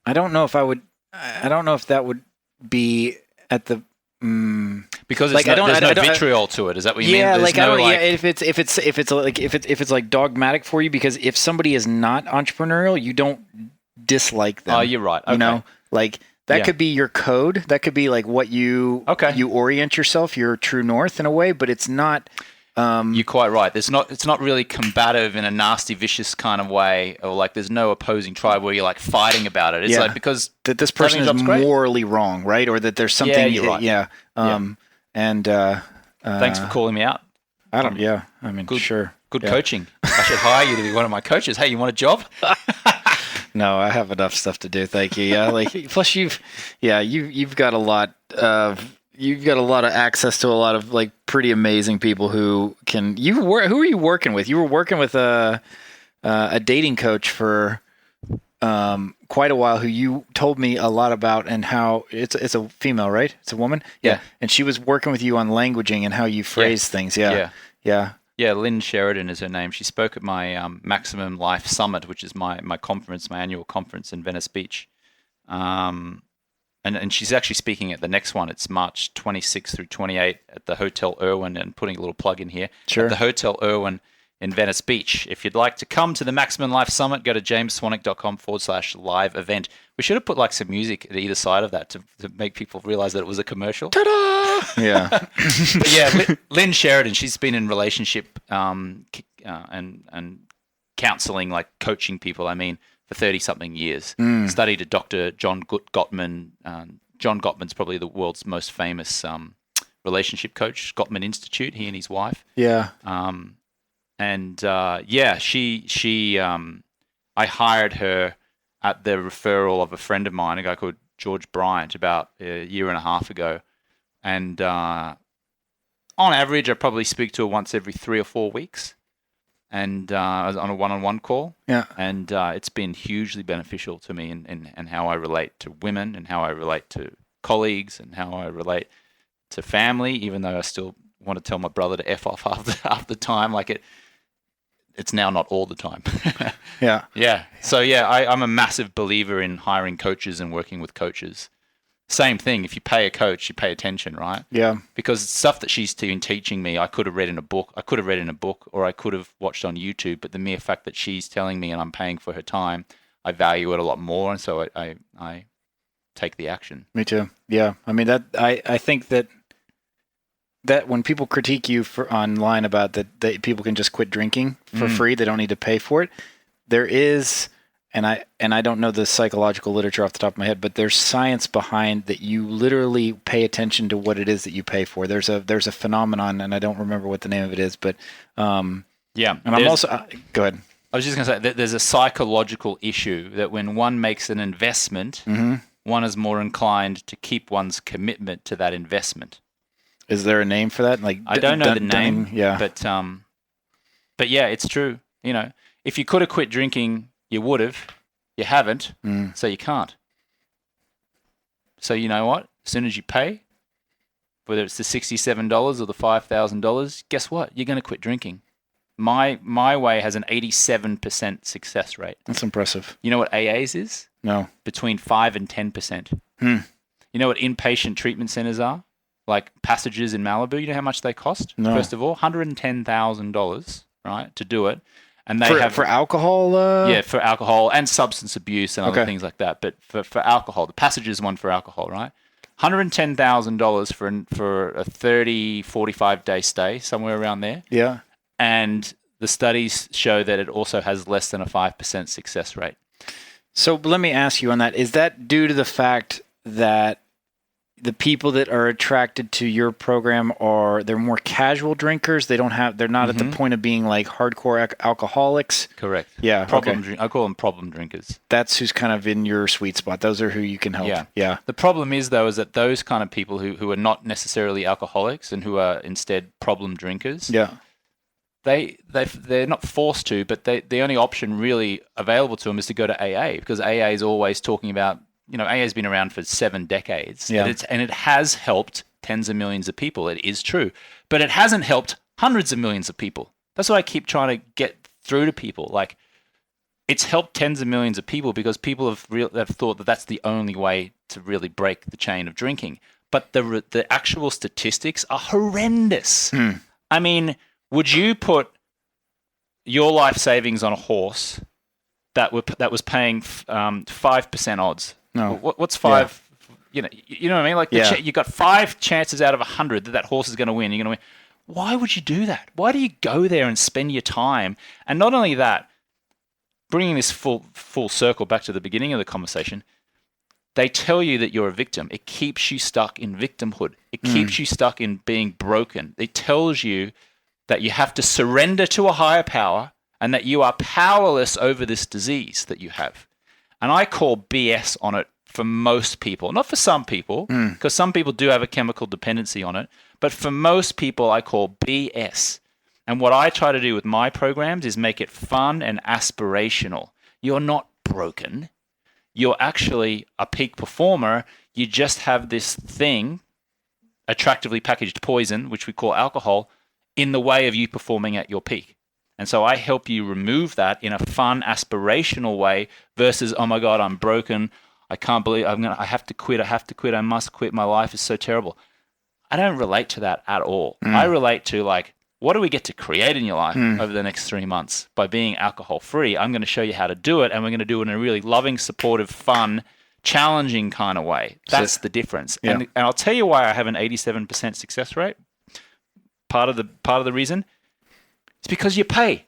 I don't know if that would be at the because it's there's no vitriol to it. Is that what you mean? Yeah, There's if it's like dogmatic for you, because if somebody is not entrepreneurial, you don't dislike them. Oh, you're right. Okay. You know, like that could be your code. That could be like what you orient yourself, your true north in a way, but it's not. You're quite right. It's not really combative in a nasty, vicious kind of way, or like there's no opposing tribe where you're like fighting about it. It's like because that this person is morally wrong, right? Or that there's something. Yeah, you're right. Yeah. And thanks for calling me out. I don't. Yeah. I mean, sure. Good coaching. I should hire you to be one of my coaches. Hey, you want a job? No, I have enough stuff to do. Thank you. Yeah. Like plus you've got a lot of. You've got a lot of access to a lot of like pretty amazing people who can. Who are you working with? You were working with a dating coach for quite a while, who you told me a lot about, and how it's a female, right? It's a woman. Yeah. And she was working with you on languaging and how you phrase things. Yeah. Lynn Sheridan is her name. She spoke at my Maximum Life Summit, which is my conference, my annual conference in Venice Beach. And she's actually speaking at the next one. It's March 26th through 28th at the Hotel Irwin, and putting a little plug in here. Sure. At the Hotel Irwin in Venice Beach. If you'd like to come to the Maximum Life Summit, go to jamesswanwick.com/live event. We should have put like some music at either side of that to make people realize that it was a commercial. Ta-da! Yeah. But yeah, Lynn Sheridan, she's been in relationship and counseling, like coaching people, for 30-something years. Studied at Dr. John Gottman. John Gottman's probably the world's most famous relationship coach, Gottman Institute, he and his wife. Yeah. She I hired her at the referral of a friend of mine, a guy called George Bryant, about a year and a half ago. And on average, I probably speak to her once every 3 or 4 weeks. And on a one-on-one call. Yeah. And it's been hugely beneficial to me in how I relate to women, and how I relate to colleagues, and how I relate to family, even though I still want to tell my brother to F off half the time. Like it's now not all the time. Yeah. Yeah. So yeah, I'm a massive believer in hiring coaches and working with coaches. Same thing. If you pay a coach, you pay attention, right? Yeah. Because stuff that she's been teaching me, I could have read in a book. Or I could have watched on YouTube. But the mere fact that she's telling me and I'm paying for her time, I value it a lot more, and so I take the action. Me too. Yeah. I mean I think that when people critique you online about that people can just quit drinking for free, they don't need to pay for it. There is. And I don't know the psychological literature off the top of my head, but there's science behind that. You literally pay attention to what it is that you pay for. There's a phenomenon, and I don't remember what the name of it is, but And I'm also go ahead. I was just going to say that there's a psychological issue that when one makes an investment, one is more inclined to keep one's commitment to that investment. Is there a name for that? Like I don't know the name, yeah, but yeah, it's true. You know, if you could have quit drinking, you would have. You haven't, so you can't. So you know what? As soon as you pay, whether it's the $67 or the $5,000, guess what? You're going to quit drinking. My way has an 87% success rate. That's impressive. You know what AAs is? No. Between 5 and 10%. You know what inpatient treatment centers are? Like Passages in Malibu. You know how much they cost? No. First of all, $110,000, right, to do it. And they for alcohol? Yeah, for alcohol and substance abuse and other things like that. But for alcohol, the Passages one for alcohol, right? $110,000 for a 30, 45-day stay, somewhere around there. Yeah. And the studies show that it also has less than a 5% success rate. So let me ask you on that. Is that due to the fact that the people that are attracted to your program they're more casual drinkers. They're not at the point of being like hardcore alcoholics. Correct. Yeah. I call them problem drinkers. That's who's kind of in your sweet spot. Those are who you can help. Yeah. The problem is though, is that those kind of people who are not necessarily alcoholics and who are instead problem drinkers. Yeah. They're not forced to, but the only option really available to them is to go to AA, because AA is always talking about, AA has been around for 7 decades, and it has helped tens of millions of people. It is true, but it hasn't helped hundreds of millions of people. That's what I keep trying to get through to people. Like, it's helped tens of millions of people because people have thought that that's the only way to really break the chain of drinking. But the actual statistics are horrendous. I mean, would you put your life savings on a horse that was paying 5% odds? No. What's 5? Yeah. You know what I mean? Like, you got 5 chances out of 100 that horse is going to win. You're going to win. Why would you do that? Why do you go there and spend your time? And not only that, bringing this full circle back to the beginning of the conversation, they tell you that you're a victim. It keeps you stuck in victimhood. It keeps you stuck in being broken. It tells you that you have to surrender to a higher power and that you are powerless over this disease that you have. And I call BS on it for most people, not for some people, because some people do have a chemical dependency on it, but for most people I call BS. And what I try to do with my programs is make it fun and aspirational. You're not broken. You're actually a peak performer. You just have this thing, attractively packaged poison, which we call alcohol, in the way of you performing at your peak. And so I help you remove that in a fun, aspirational way versus, oh my God, I'm broken. I can't believe I have to quit. I must quit. My life is so terrible. I don't relate to that at all. I relate to, like, what do we get to create in your life over the next 3 months by being alcohol free? I'm going to show you how to do it, and we're going to do it in a really loving, supportive, fun, challenging kind of way. That's the difference. Yeah. And I'll tell you why I have an 87% success rate. Part of the reason is because you pay.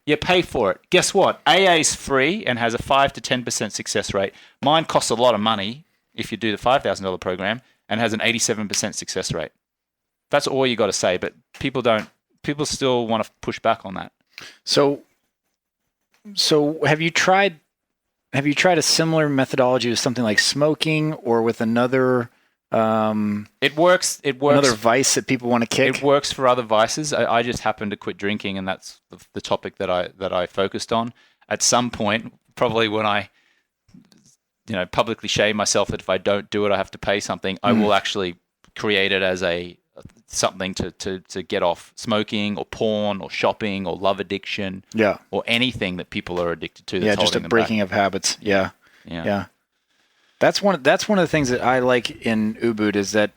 You pay for it. Guess what? AA is free and has a 5 to 10% success rate. Mine costs a lot of money if you do the $5,000 program and has an 87% success rate. That's all you got to say, but people still want to push back on that. So have you tried a similar methodology with something like smoking or with another It works. Another vice that people want to kick. It works for other vices. I just happened to quit drinking, and that's the topic that I focused on. At some point, probably when I, publicly shame myself that if I don't do it, I have to pay something. I will actually create it as something to get off smoking or porn or shopping or love addiction. Yeah. Or anything that people are addicted to. That's just a breaking of habits. Yeah. That's one of the things that I like in Ubud is that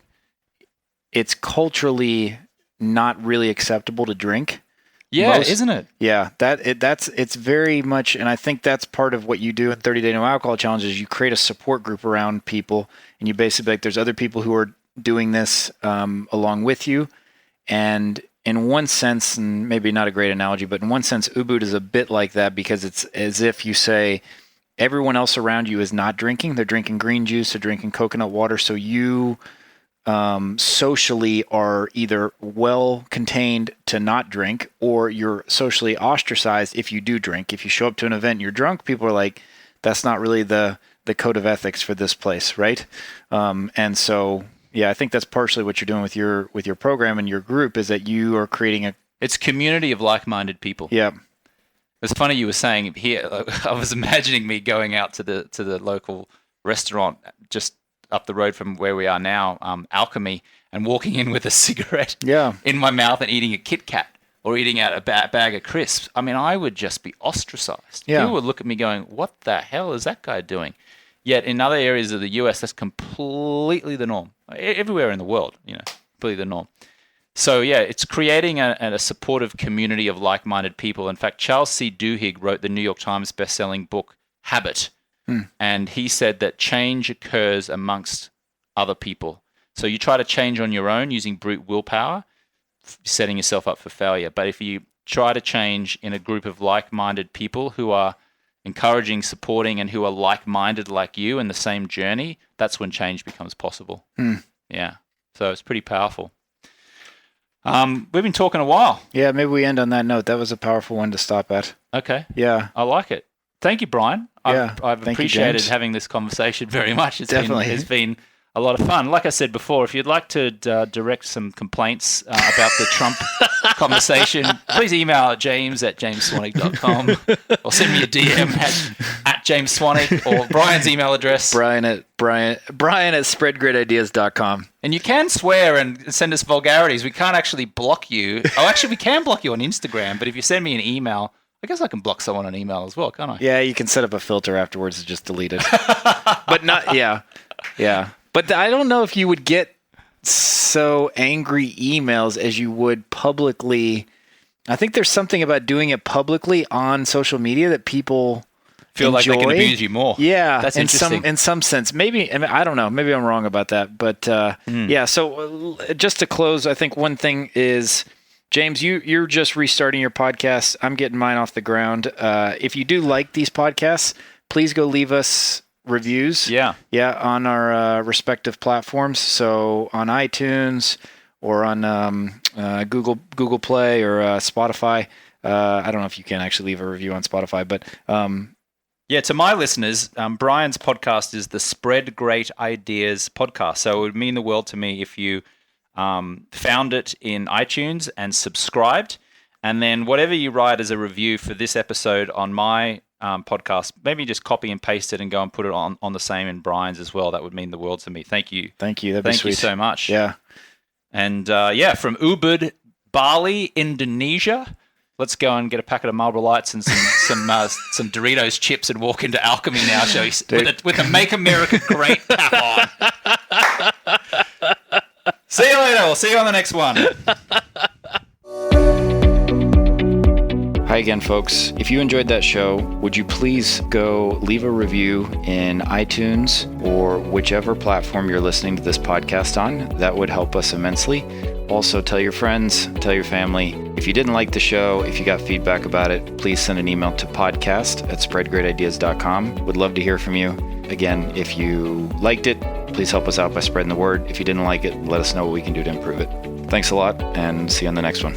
it's culturally not really acceptable to drink. Yeah, isn't it? Yeah, it's very much, and I think that's part of what you do in 30 Day No Alcohol Challenge is you create a support group around people, and you basically like there's other people who are doing this along with you, and in one sense, and maybe not a great analogy, but in one sense, Ubud is a bit like that because it's as if you say, everyone else around you is not drinking. They're drinking green juice, they're drinking coconut water. So you socially are either well contained to not drink, or you're socially ostracized if you do drink. If you show up to an event and you're drunk, people are like, that's not really the code of ethics for this place, right? And so, I think that's partially what you're doing with your program and your group is that you are creating it's a community of like-minded people. Yeah. It's funny you were saying here. I was imagining me going out to the local restaurant just up the road from where we are now, Alchemy, and walking in with a cigarette in my mouth and eating a Kit Kat or eating out a bag of crisps. I mean, I would just be ostracized. Yeah. People would look at me going, "What the hell is that guy doing?" Yet in other areas of the US, that's completely the norm. Everywhere in the world, completely the norm. So, it's creating a supportive community of like-minded people. In fact, Charles C. Duhigg wrote the New York Times best-selling book, Habit. And he said that change occurs amongst other people. So you try to change on your own using brute willpower, setting yourself up for failure. But if you try to change in a group of like-minded people who are encouraging, supporting, and who are like-minded like you in the same journey, that's when change becomes possible. Yeah. So it's pretty powerful. We've been talking a while. Yeah, maybe we end on that note. That was a powerful one to stop at. Okay. Yeah. I like it. Thank you, Brian. I've Thank appreciated you, having this conversation very much. Definitely. It's been a lot of fun. Like I said before, if you'd like to direct some complaints about the Trump conversation, please email james@jamesswanwick.com or send me a DM at James Swanwick or Brian's email address. Brian at spreadgreatideas.com. And you can swear and send us vulgarities. We can't actually block you. Oh, actually, we can block you on Instagram, but if you send me an email, I guess I can block someone on email as well, can't I? Yeah, you can set up a filter afterwards to just delete it. But not, yeah. But I don't know if you would get so angry emails as you would publicly. I think there's something about doing it publicly on social media that people feel enjoy. like they can abuse you more. Yeah, that's interesting. In some sense. Maybe, I don't know. Maybe I'm wrong about that. But yeah, so just to close, I think one thing is, James, you're just restarting your podcast. I'm getting mine off the ground. If you do like these podcasts, please go leave us reviews. Yeah, on our respective platforms. So on iTunes or on Google Play or Spotify. I don't know if you can actually leave a review on Spotify, but yeah, to my listeners, Brian's podcast is the Spread Great Ideas podcast. So it would mean the world to me if you found it in iTunes and subscribed. And then whatever you write as a review for this episode on my podcast, maybe just copy and paste it and go and put it on the same in Brian's as well. That would mean the world to me. Thank you. Thank you. That'd be Thank sweet. you so much. Yeah. And from Ubud, Bali, Indonesia. Let's go and get a packet of Marlboro Lights and some Doritos chips and walk into Alchemy now, shall we? With a Make America Great cap on. See you later. We'll see you on the next one. Hi again, folks. If you enjoyed that show, would you please go leave a review in iTunes or whichever platform you're listening to this podcast on? That would help us immensely. Also, tell your friends, tell your family. If you didn't like the show, if you got feedback about it, please send an email to podcast@spreadgreatideas.com. Would love to hear from you. Again, if you liked it, please help us out by spreading the word. If you didn't like it, let us know what we can do to improve it. Thanks a lot, and see you on the next one.